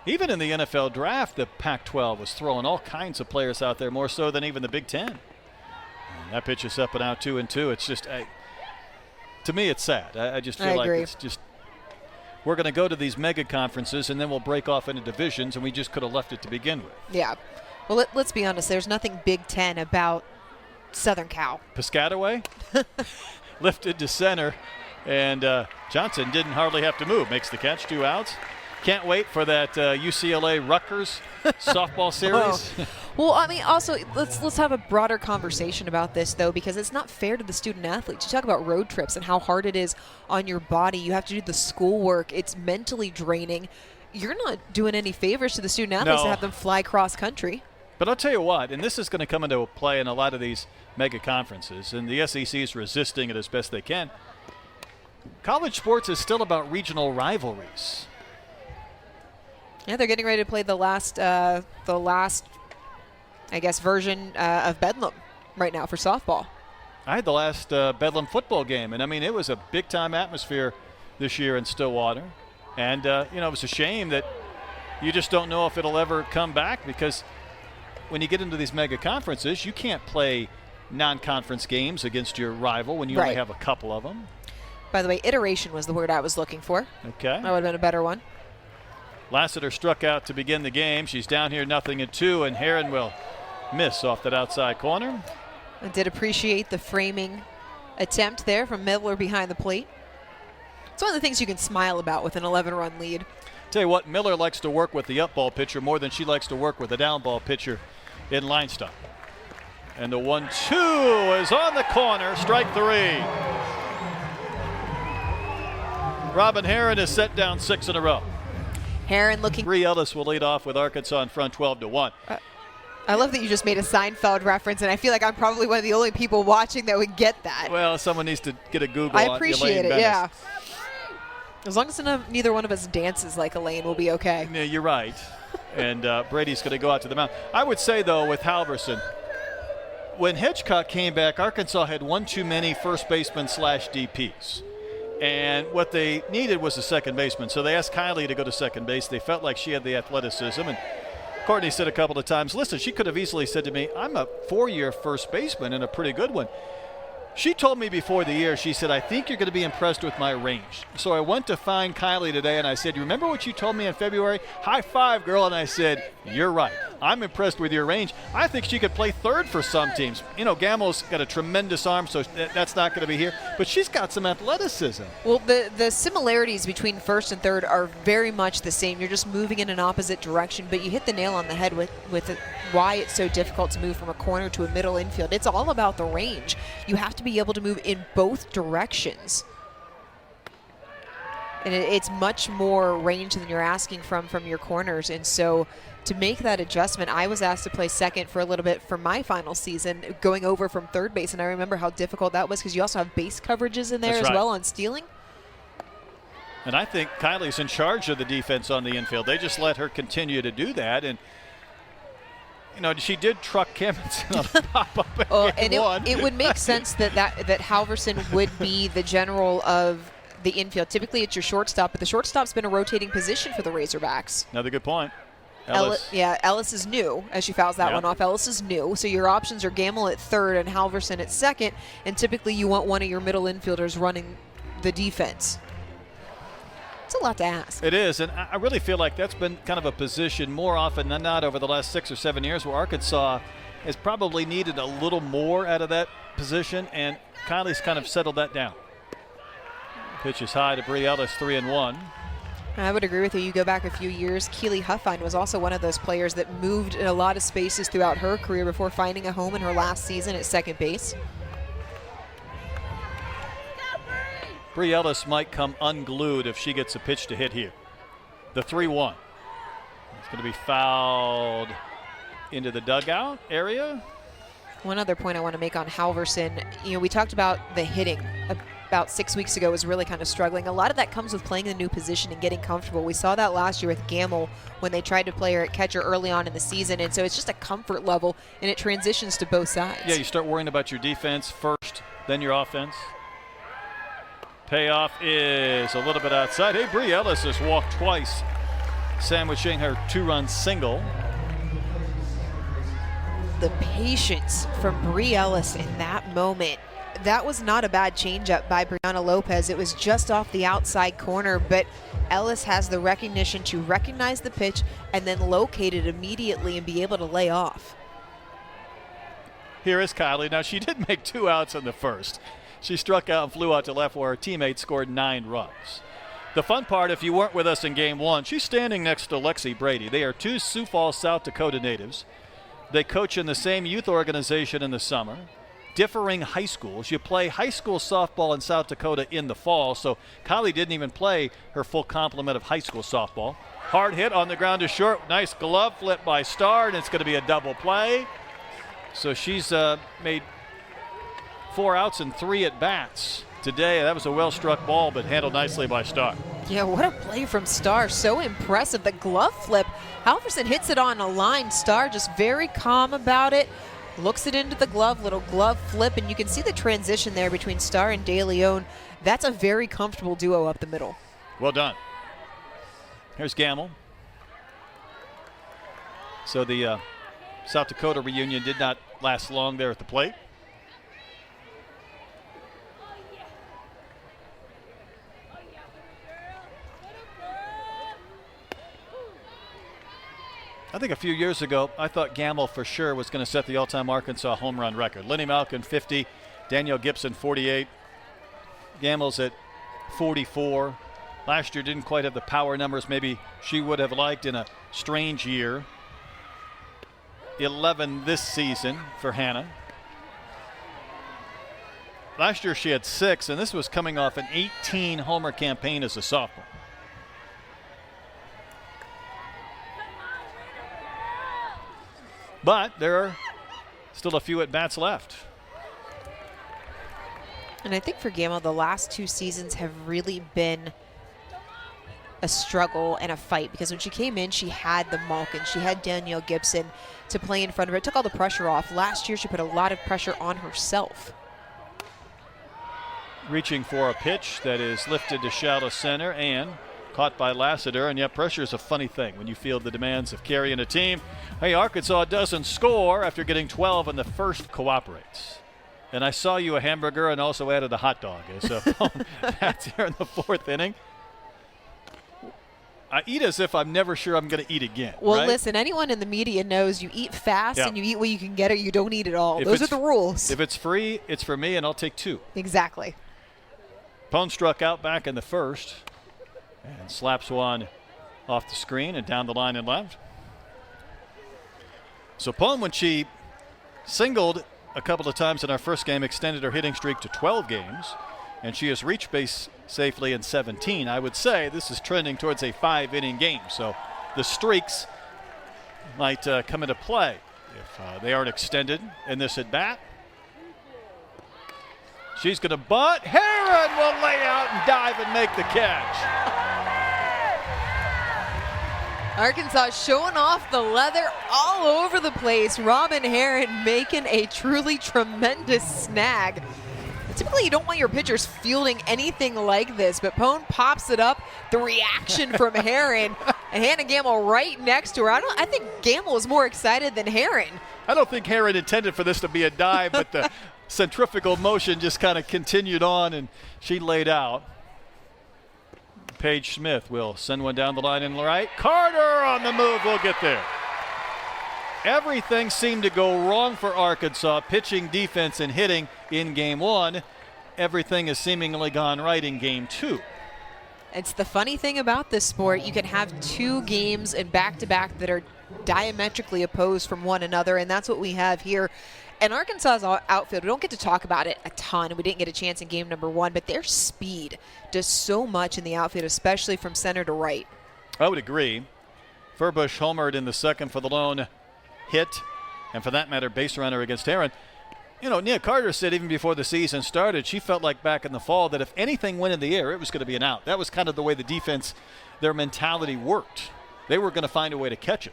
Even in the NFL draft, the Pac-12 was throwing all kinds of players out there, more so than even the Big Ten. And that pitch is up and out 2-2. It's just, to me, it's sad. I just feel like it's just, we're going to go to these mega conferences and then we'll break off into divisions, and we just could have left it to begin with. Yeah. Well, let's be honest. There's nothing Big Ten about Southern Cal. Piscataway lifted to center, and Johnson didn't hardly have to move. Makes the catch, 2 outs. Can't wait for that UCLA Rutgers softball series. Well, I mean, also, let's have a broader conversation about this, though, because it's not fair to the student athletes. You talk about road trips and how hard it is on your body. You have to do the schoolwork. It's mentally draining. You're not doing any favors to the student athletes to have them fly cross country. But I'll tell you what, and this is going to come into play in a lot of these mega conferences, and the SEC is resisting it as best they can. College sports is still about regional rivalries. Yeah, they're getting ready to play the last, I guess, version of Bedlam right now for softball. I had the last Bedlam football game, and I mean, it was a big-time atmosphere this year in Stillwater. And, you know, it was a shame that you just don't know if it'll ever come back, because when you get into these mega conferences, you can't play non-conference games against your rival when you only have a couple of them. By the way, iteration was the word I was looking for. Okay. That would have been a better one. Lassiter struck out to begin the game. She's down here 0-2, and Heron will miss off that outside corner. I did appreciate the framing attempt there from Miller behind the plate. It's one of the things you can smile about with an 11-run lead. Tell you what, Miller likes to work with the up ball pitcher more than she likes to work with the down ball pitcher in line stop. And the 1-2 is on the corner, strike 3. Robin Heron is set down 6 in a row. Heron looking. Bree Ellis will lead off with Arkansas in front 12-1. I love that you just made a Seinfeld reference, and I feel like I'm probably one of the only people watching that would get that. Well, someone needs to get a Google I on appreciate Elaine it, yeah. Bennis. As long as neither one of us dances like Elaine, we'll be okay. Yeah, you're right. And Brady's going to go out to the mound. I would say, though, with Halverson, when Hitchcock came back, Arkansas had one too many first basemen / DPs. And what they needed was a second baseman. So they asked Kylie to go to second base. They felt like she had the athleticism. And Courtney said a couple of times, listen, she could have easily said to me, I'm a 4-year first baseman and a pretty good one. She told me before the year, she said, I think you're going to be impressed with my range. So I went to find Kylie today, and I said, you remember what you told me in February? High five, girl. And I said, you're right. I'm impressed with your range. I think she could play third for some teams. You know, Gamel's got a tremendous arm, so that's not going to be here. But she's got some athleticism. Well, the similarities between first and third are very much the same. You're just moving in an opposite direction, but you hit the nail on the head with why it's so difficult to move from a corner to a middle infield. It's all about the range. You have to be able to move in both directions. And it's much more range than you're asking from your corners. And so to make that adjustment, I was asked to play second for a little bit for my final season, going over from third base. And I remember how difficult that was because you also have base coverages in there as well on stealing. And I think Kylie's in charge of the defense on the infield. They just let her continue to do that. And you know, she did truck Kimmonson on a pop-up and it would make sense that Halverson would be the general of the infield. Typically it's your shortstop, but the shortstop's been a rotating position for the Razorbacks. Another good point. Ellis. Ellis is new as she fouls that one off. Ellis is new. So your options are Gamble at third and Halverson at second. And typically you want one of your middle infielders running the defense. It's a lot to ask. It is, and I really feel like that's been kind of a position more often than not over the last 6 or 7 years where Arkansas has probably needed a little more out of that position, and Kylie's kind of settled that down. Pitch is high to Bree Ellis, 3-1. I would agree with you. You go back a few years, Keely Huffine was also one of those players that moved in a lot of spaces throughout her career before finding a home in her last season at second base. Bree Ellis might come unglued if she gets a pitch to hit here. The 3-1. It's going to be fouled into the dugout area. One other point I want to make on Halverson, we talked about the hitting about 6 weeks ago was really kind of struggling. A lot of that comes with playing the new position and getting comfortable. We saw that last year with Gamble when they tried to play her at catcher early on in the season, and so it's just a comfort level, and it transitions to both sides. Yeah, you start worrying about your defense first, then your offense. Payoff is a little bit outside. Hey, Bree Ellis has walked twice, sandwiching her 2-run single. The patience from Bree Ellis in that moment. That was not a bad changeup by Brianna Lopez. It was just off the outside corner, but Ellis has the recognition to recognize the pitch and then locate it immediately and be able to lay off. Here is Kylie. Now, she did make 2 outs in the first. She struck out and flew out to left where her teammate scored 9 runs. The fun part, if you weren't with us in game 1, she's standing next to Lexi Brady. They are 2 Sioux Falls, South Dakota natives. They coach in the same youth organization in the summer. Differing high schools. You play high school softball in South Dakota in the fall, so Kylie didn't even play her full complement of high school softball. Hard hit on the ground to short. Nice glove flip by Starr, and it's going to be a double play. So she's made 4 outs and 3 at-bats today. That was a well-struck ball, but handled nicely by Starr. Yeah, what a play from Starr. So impressive. The glove flip. Halverson hits it on a line. Starr just very calm about it. Looks it into the glove, little glove flip, and you can see the transition there between Starr and De Leon. That's a very comfortable duo up the middle. Well done. Here's Gamble. So the South Dakota reunion did not last long there at the plate. I think a few years ago, I thought Gamble for sure was going to set the all-time Arkansas home run record. Lenny Malkin, 50. Danielle Gibson, 48. Gamble's at 44. Last year didn't quite have the power numbers maybe she would have liked in a strange year. 11 this season for Hannah. Last year she had 6, and this was coming off an 18-homer campaign as a sophomore. But there are still a few at-bats left. And I think for Gamble, the last 2 seasons have really been a struggle and a fight, because when she came in, she had the Malkin, she had Danielle Gibson to play in front of her. It took all the pressure off. Last year, she put a lot of pressure on herself. Reaching for a pitch that is lifted to shallow center and caught by Lassiter. And yet pressure is a funny thing when you feel the demands of carrying a team. Hey, Arkansas doesn't score after getting 12 in the first, cooperates. And I saw you a hamburger and also added a hot dog. So that's here in the 4th inning. I eat as if I'm never sure I'm going to eat again. Well, right? Listen, anyone in the media knows you eat fast Yeah. and you eat what you can get or you don't eat at all. If Those are the rules. If it's free, it's for me, and I'll take 2. Exactly. Pone struck out back in the first and slaps one off the screen and down the line and left. So Pone, when she singled a couple of times in our first game, extended her hitting streak to 12 games, and she has reached base safely in 17. I would say this is trending towards a 5-inning game, so the streaks might come into play if they aren't extended in this at-bat. She's going to bunt. Heron will lay out and dive and make the catch. Arkansas showing off the leather all over the place. Robin Heron making a truly tremendous snag. Typically, you don't want your pitchers fielding anything like this, but Pone pops it up. The reaction from Heron, and Hannah Gamble right next to her. I think Gamble is more excited than Heron. I don't think Heron intended for this to be a dive, but the centrifugal motion just kind of continued on, and she laid out. Paige Smith will send one down the line in the right. Carter on the move will get there. Everything seemed to go wrong for Arkansas, pitching, defense, and hitting in game 1. Everything has seemingly gone right in game 2. It's the funny thing about this sport. You can have 2 games in back-to-back that are diametrically opposed from one another, and that's what we have here. And Arkansas's outfield, we don't get to talk about it a ton. We didn't get a chance in game number 1, but their speed does so much in the outfield, especially from center to right. I would agree. Furbush homered in the second for the lone hit, and for that matter, base runner against Heron. You know, Nia Carter said even before the season started, she felt like back in the fall that if anything went in the air, it was going to be an out. That was kind of the way the defense, their mentality worked. They were going to find a way to catch it.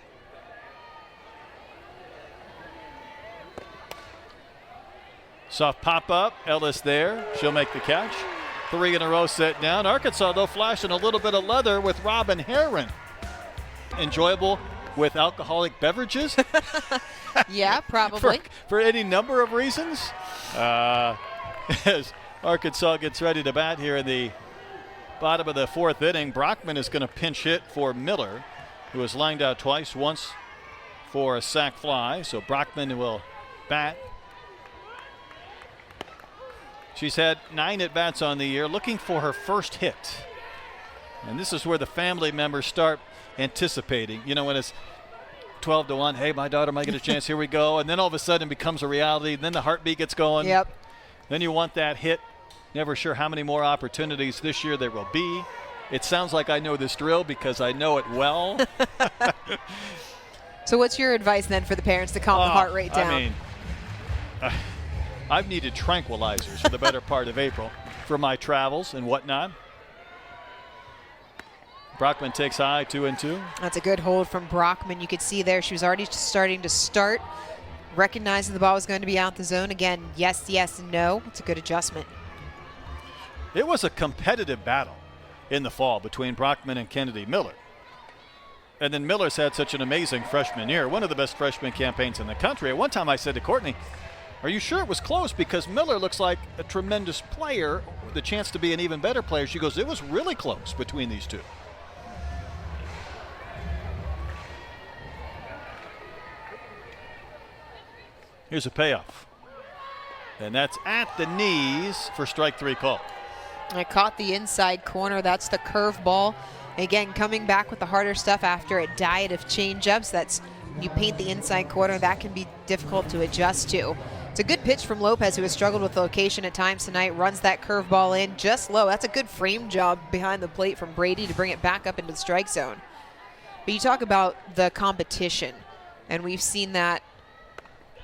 Soft pop-up, Ellis there. She'll make the catch. 3 in a row set down. Arkansas, though, flashing a little bit of leather with Robin Heron. Enjoyable with alcoholic beverages? Yeah, probably. For any number of reasons. As Arkansas gets ready to bat here in the bottom of the 4th inning, Brockman is going to pinch hit for Miller, who has lined out twice, once for a sac fly. So Brockman will bat. She's had 9 at-bats on the year, looking for her first hit. And this is where the family members start anticipating. You know, when it's 12-1, hey, my daughter might get a chance, here we go. And then all of a sudden it becomes a reality. Then the heartbeat gets going. Yep. Then you want that hit. Never sure how many more opportunities this year there will be. It sounds like I know this drill because I know it well. So what's your advice then for the parents to calm the heart rate down? I mean, I've needed tranquilizers for the better part of April for my travels and whatnot. Brockman takes high, 2-2. That's a good hold from Brockman. You could see there she was already starting to start, recognizing the ball was going to be out the zone. Again, yes, yes, no. It's a good adjustment. It was a competitive battle in the fall between Brockman and Kennedy Miller. And then Miller's had such an amazing freshman year, one of the best freshman campaigns in the country. At one time I said to Courtney, are you sure it was close? Because Miller looks like a tremendous player, the chance to be an even better player. She goes, it was really close between these two. Here's a payoff. And that's at the knees for strike 3 call. I caught the inside corner. That's the curve ball. Again, coming back with the harder stuff after a diet of changeups. That's, you paint the inside corner, that can be difficult to adjust to. It's a good pitch from Lopez, who has struggled with location at times tonight. Runs that curveball in just low. That's a good frame job behind the plate from Brady to bring it back up into the strike zone. But you talk about the competition, and we've seen that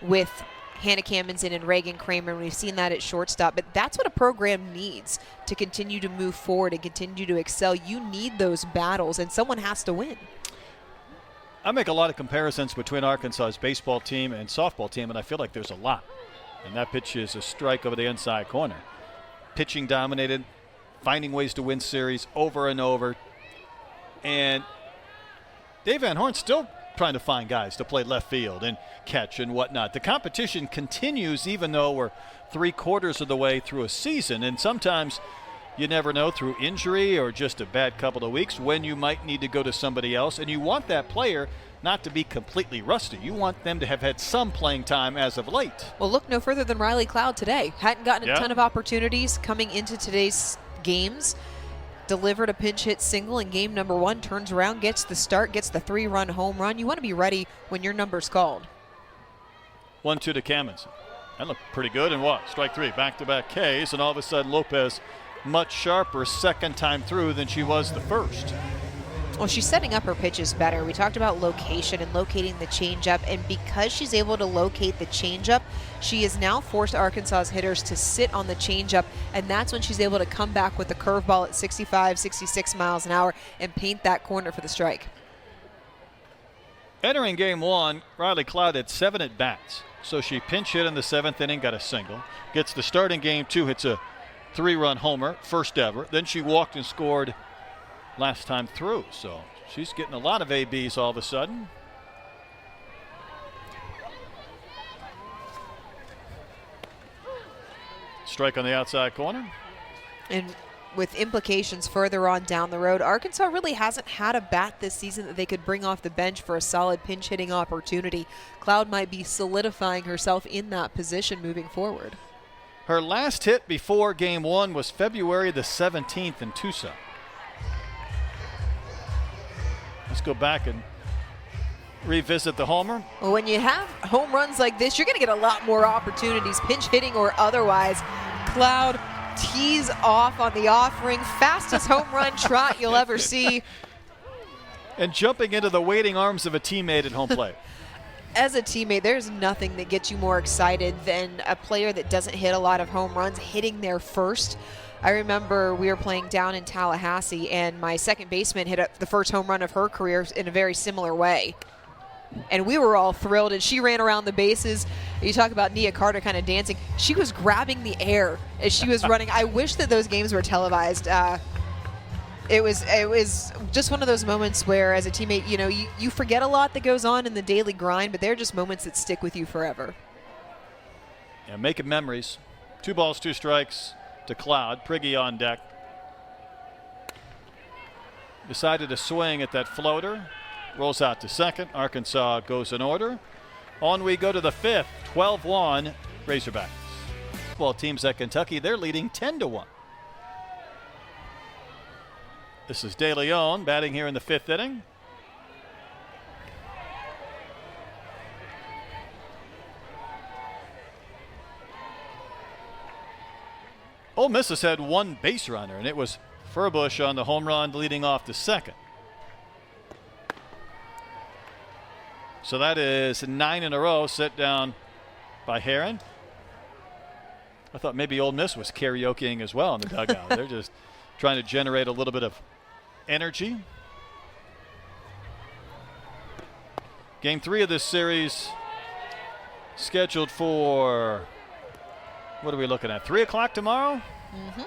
with Hannah Cammonson and Reagan Kramer, and we've seen that at shortstop. But that's what a program needs to continue to move forward and continue to excel. You need those battles, and someone has to win. I make a lot of comparisons between Arkansas's baseball team and softball team, and I feel like there's a lot. And that pitch is a strike over the inside corner. Pitching dominated, finding ways to win series over and over. And Dave Van Horn's still trying to find guys to play left field and catch and whatnot. The competition continues even though we're 3/4 of the way through a season. And sometimes you never know, through injury or just a bad couple of weeks, when you might need to go to somebody else. And you want that player not to be completely rusty. You want them to have had some playing time as of late. Well, look no further than Riley Cloud today. Hadn't gotten a ton of opportunities coming into today's games. Delivered a pinch hit single in game number 1, turns around, gets the start, gets the 3-run home run. You want to be ready when your number's called. 1-2 to Cammonson. That looked pretty good. And what? Strike 3, back-to-back Ks, and all of a sudden Lopez much sharper second time through than she was the first. Well, she's setting up her pitches better. We talked about location and locating the changeup, and because she's able to locate the changeup, she has now forced Arkansas's hitters to sit on the changeup, and that's when she's able to come back with the curveball at 65, 66 miles an hour and paint that corner for the strike. Entering game 1, Riley Cloud had 7 at-bats, So she pinch hit in the 7th inning, got a single. Gets the start in game 2, hits a 3-run homer, first ever. Then she walked and scored last time through. So she's getting a lot of ABs all of a sudden. Strike on the outside corner. And with implications further on down the road, Arkansas really hasn't had a bat this season that they could bring off the bench for a solid pinch hitting opportunity. Cloud might be solidifying herself in that position moving forward. Her last hit before game 1 was February the 17th in Tucson. Let's go back and revisit the homer. Well, when you have home runs like this, you're going to get a lot more opportunities, pinch hitting or otherwise. Cloud tees off on the offering, fastest home run trot you'll ever see. And jumping into the waiting arms of a teammate at home plate. As a teammate, there's nothing that gets you more excited than a player that doesn't hit a lot of home runs hitting there first. I remember we were playing down in Tallahassee, and my second baseman hit the first home run of her career in a very similar way. And we were all thrilled, and she ran around the bases. You talk about Nia Carter kind of dancing. She was grabbing the air as she was running. I wish that those games were televised. It was just one of those moments where, as a teammate, you know, you forget a lot that goes on in the daily grind, but they're just moments that stick with you forever. Yeah, making memories. 2 balls, 2 strikes to Cloud. Prigge on deck. Decided to swing at that floater. Rolls out to second. Arkansas goes in order. On we go to the 5th. 12-1 Razorbacks. Well, teams at Kentucky, they're leading 10-1. This is De Leon batting here in the 5th inning. Ole Miss has had 1 base runner, and it was Furbush on the home run leading off the second. So that is 9 in a row set down by Heron. I thought maybe Ole Miss was karaokeing as well in the dugout. They're just trying to generate a little bit of energy. Game 3 of this series scheduled for, what are we looking at, 3 o'clock tomorrow? Mm-hmm.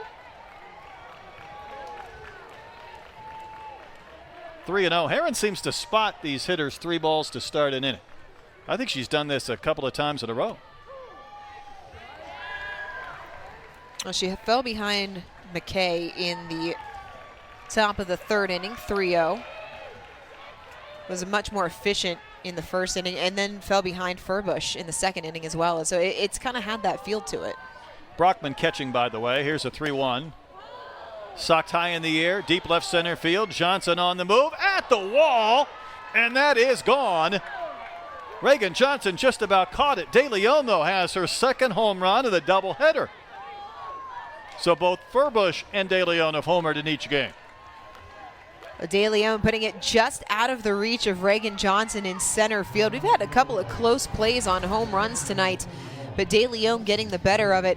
3-0. Heron seems to spot these hitters 3 balls to start an inning. I think she's done this a couple of times in a row. Well, she fell behind McKay in the top of the 3rd inning, 3-0. Was much more efficient in the 1st inning, and then fell behind Furbush in the 2nd inning as well. So it's kind of had that feel to it. Brockman catching, by the way. Here's a 3-1. Socked high in the air, deep left center field. Johnson on the move at the wall, and that is gone. Reagan Johnson just about caught it. De Leon, though, has her 2nd home run of the doubleheader. So both Furbush and De Leon have homered in each game. De Leon putting it just out of the reach of Reagan Johnson in center field. We've had a couple of close plays on home runs tonight, but De Leon getting the better of it.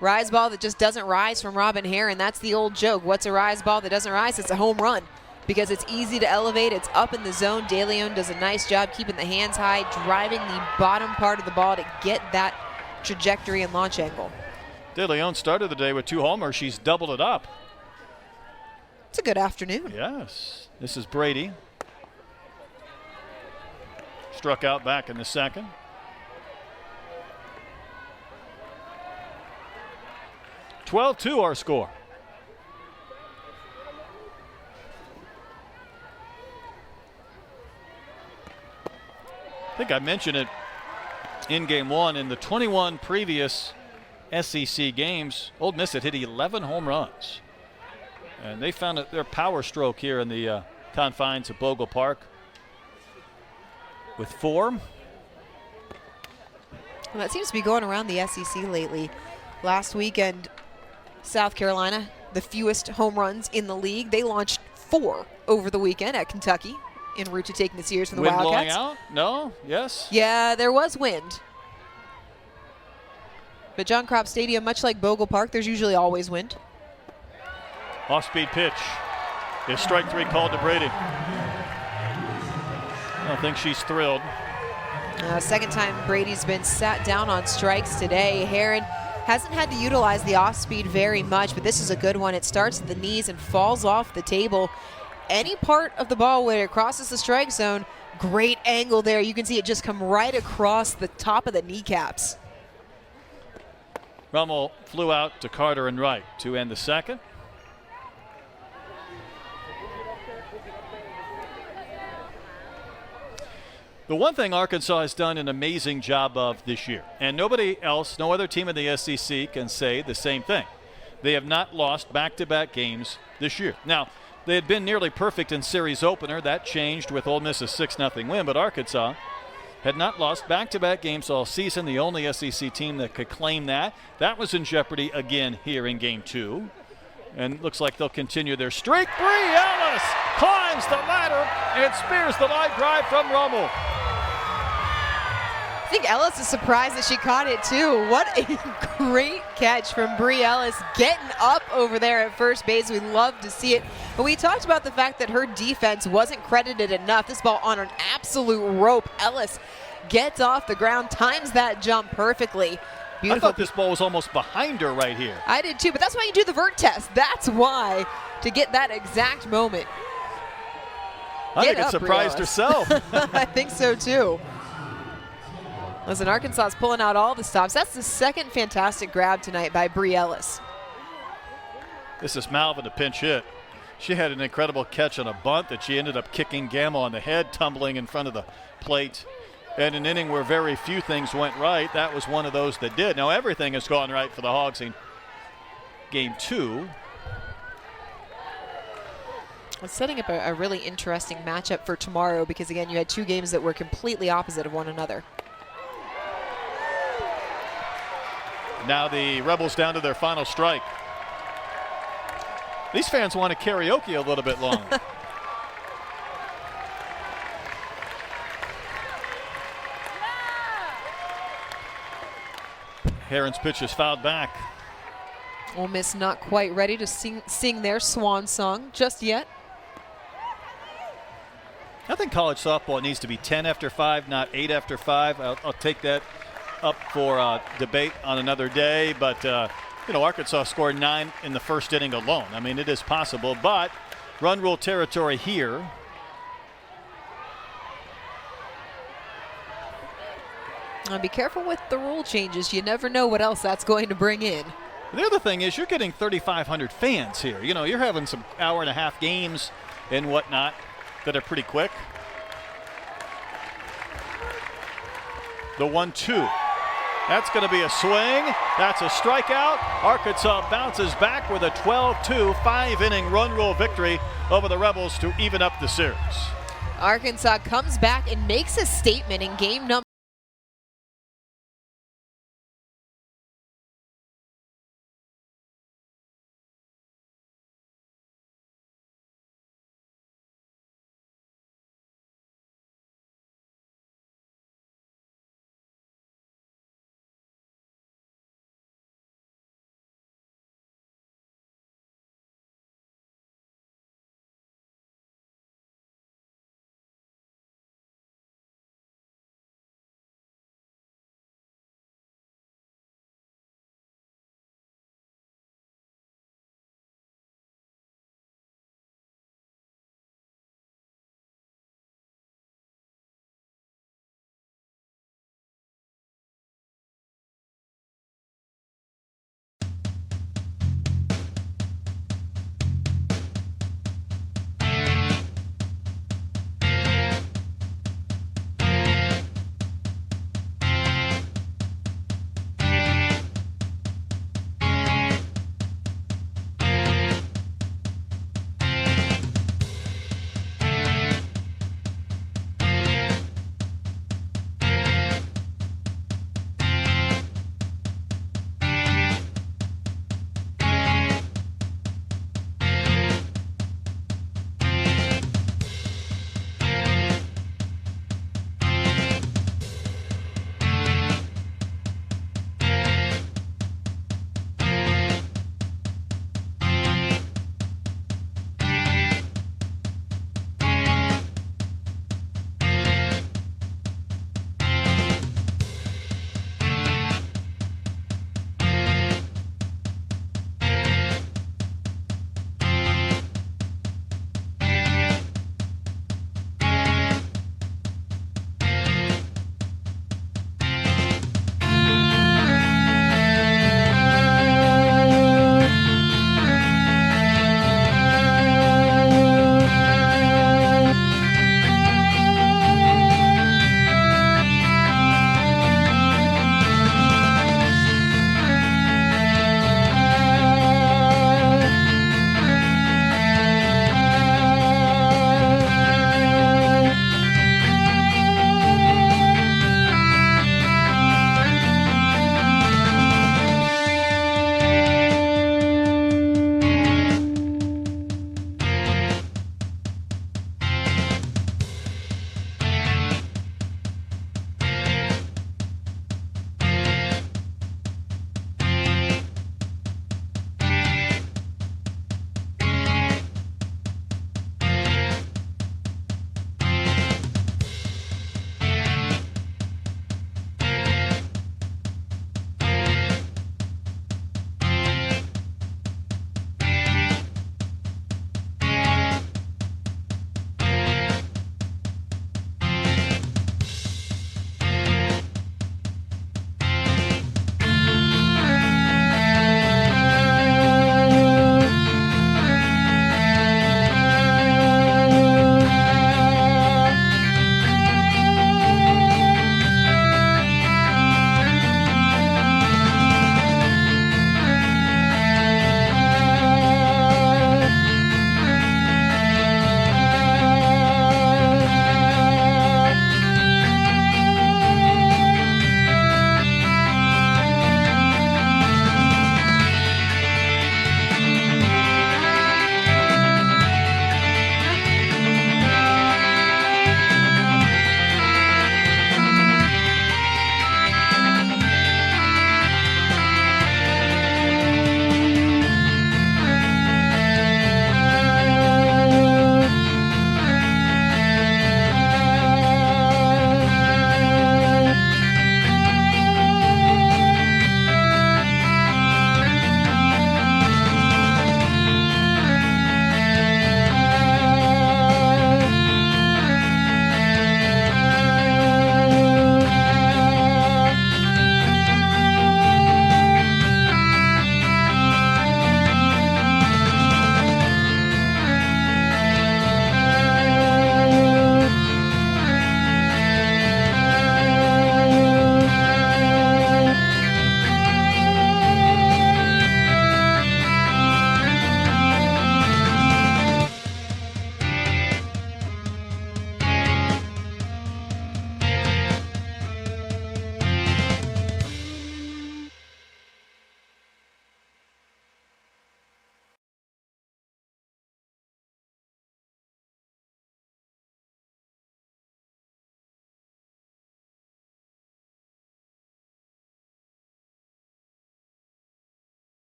Rise ball that just doesn't rise from Robin Heron. That's the old joke. What's a rise ball that doesn't rise? It's a home run because it's easy to elevate. It's up in the zone. De Leon does a nice job keeping the hands high, driving the bottom part of the ball to get that trajectory and launch angle. De Leon started the day with 2 homers. She's doubled it up. It's a good afternoon. Yes. This is Brady. Struck out back in the 2nd. (12-2) our score. I think I mentioned it in game 1. In the 21 previous SEC games, Ole Miss had hit 11 home runs. And they found their power stroke here in the confines of Bogle Park with 4. Well, that seems to be going around the SEC lately. Last weekend, South Carolina, the fewest home runs in the league. They launched 4 over the weekend at Kentucky en route to taking the series from the Wind Wildcats. blowing out? No? Yes? Yeah, there was wind. But John Kropp Stadium, much like Bogle Park, there's usually always wind. Off-speed pitch. Is strike 3 called to Brady. I don't think she's thrilled. Second time Brady's been sat down on strikes today. Heron hasn't had to utilize the off-speed very much, but this is a good one. It starts at the knees and falls off the table. Any part of the ball where it crosses the strike zone, great angle there. You can see it just come right across the top of the kneecaps. Rummel flew out to Carter and Wright to end the second. The one thing Arkansas has done an amazing job of this year, and nobody else, no other team in the SEC can say the same thing. They have not lost back-to-back games this year. Now, they had been nearly perfect in series opener. That changed with Ole Miss's 6-0 win, but Arkansas had not lost back-to-back games all season. The only SEC team that could claim that. That was in jeopardy again here in Game 2. And looks like they'll continue their streak. Bree Ellis climbs the ladder and spears the line drive from Rummel. I think Ellis is surprised that she caught it too. What a great catch from Bree Ellis, getting up over there at first base. We love to see it. But we talked about the fact that her defense wasn't credited enough. This ball on an absolute rope. Ellis gets off the ground, times that jump perfectly. Beautiful. I thought this ball was almost behind her right here. I did too, but that's why you do the vert test. That's why, to get that exact moment. I think it surprised herself. I think so too. Listen, Arkansas is pulling out all the stops. That's the second fantastic grab tonight by Bree Ellis. This is Malvin to pinch hit. She had an incredible catch on a bunt that she ended up kicking Gamma on the head, tumbling in front of the plate. And an inning where very few things went right, that was one of those that did. Now everything has gone right for the Hogs in Game 2. It's setting up a really interesting matchup for tomorrow because, again, you had two games that were completely opposite of one another. Now the Rebels down to their final strike. These fans want to karaoke a little bit longer. Heron's pitch is fouled back. Ole Miss not quite ready to sing their swan song just yet. I think college softball needs to be 10 after 5, not 8 after 5. I'll take that up for debate on another day. But, Arkansas scored 9 in the first inning alone. I mean, it is possible, but run rule territory here. Be careful with the rule changes. You never know what else that's going to bring in. The other thing is you're getting 3,500 fans here. You're having some hour-and-a-half games and whatnot that are pretty quick. The 1-2. That's going to be a swing. That's a strikeout. Arkansas bounces back with a 12-2 5-inning run rule victory over the Rebels to even up the series. Arkansas comes back and makes a statement in game number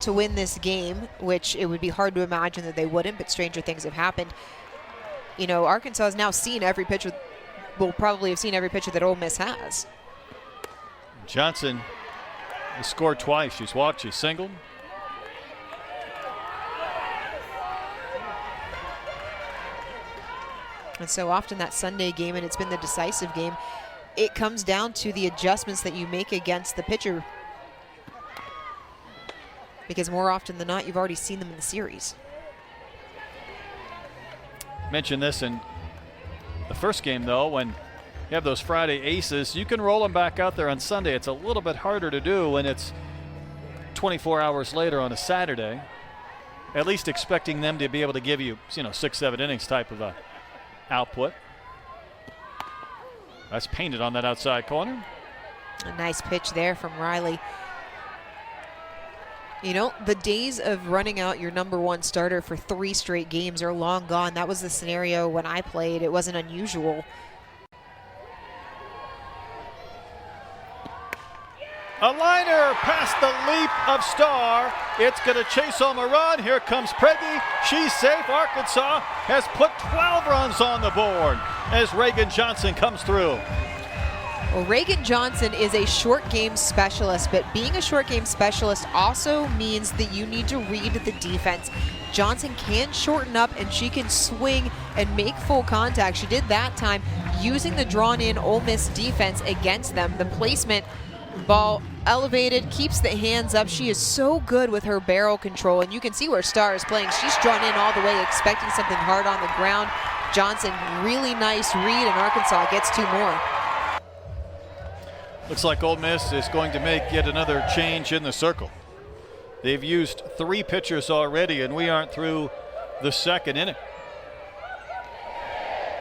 to win this game, which it would be hard to imagine that they wouldn't, but stranger things have happened. You know, Arkansas has now seen every pitcher, will probably have seen every pitcher that Ole Miss has. Johnson has scored twice. She's walked, she's singled. And so often that Sunday game, and it's been the decisive game, it comes down to the adjustments that you make against the pitcher. Because more often than not, you've already seen them in the series. Mentioned this in the first game, though, when you have those Friday aces, you can roll them back out there on Sunday. It's a little bit harder to do when it's 24 hours later on a Saturday. At least expecting them to be able to give you, 6-7 innings type of a output. That's painted on that outside corner. A nice pitch there from Riley. You know, the days of running out your number one starter for 3 straight games are long gone. That was the scenario when I played. It wasn't unusual. A liner past the leap of Starr. It's going to chase home a run. Here comes Preggy. She's safe. Arkansas has put 12 runs on the board as Reagan Johnson comes through. Well, Reagan Johnson is a short game specialist, but being a short game specialist also means that you need to read the defense. Johnson can shorten up and she can swing and make full contact. She did that time using the drawn in Ole Miss defense against them. The placement, ball elevated, keeps the hands up. She is so good with her barrel control, and you can see where Starr is playing. She's drawn in all the way, expecting something hard on the ground. Johnson, really nice read, and Arkansas gets 2 more. Looks like Ole Miss is going to make yet another change in the circle. They've used 3 pitchers already, and we aren't through the second inning.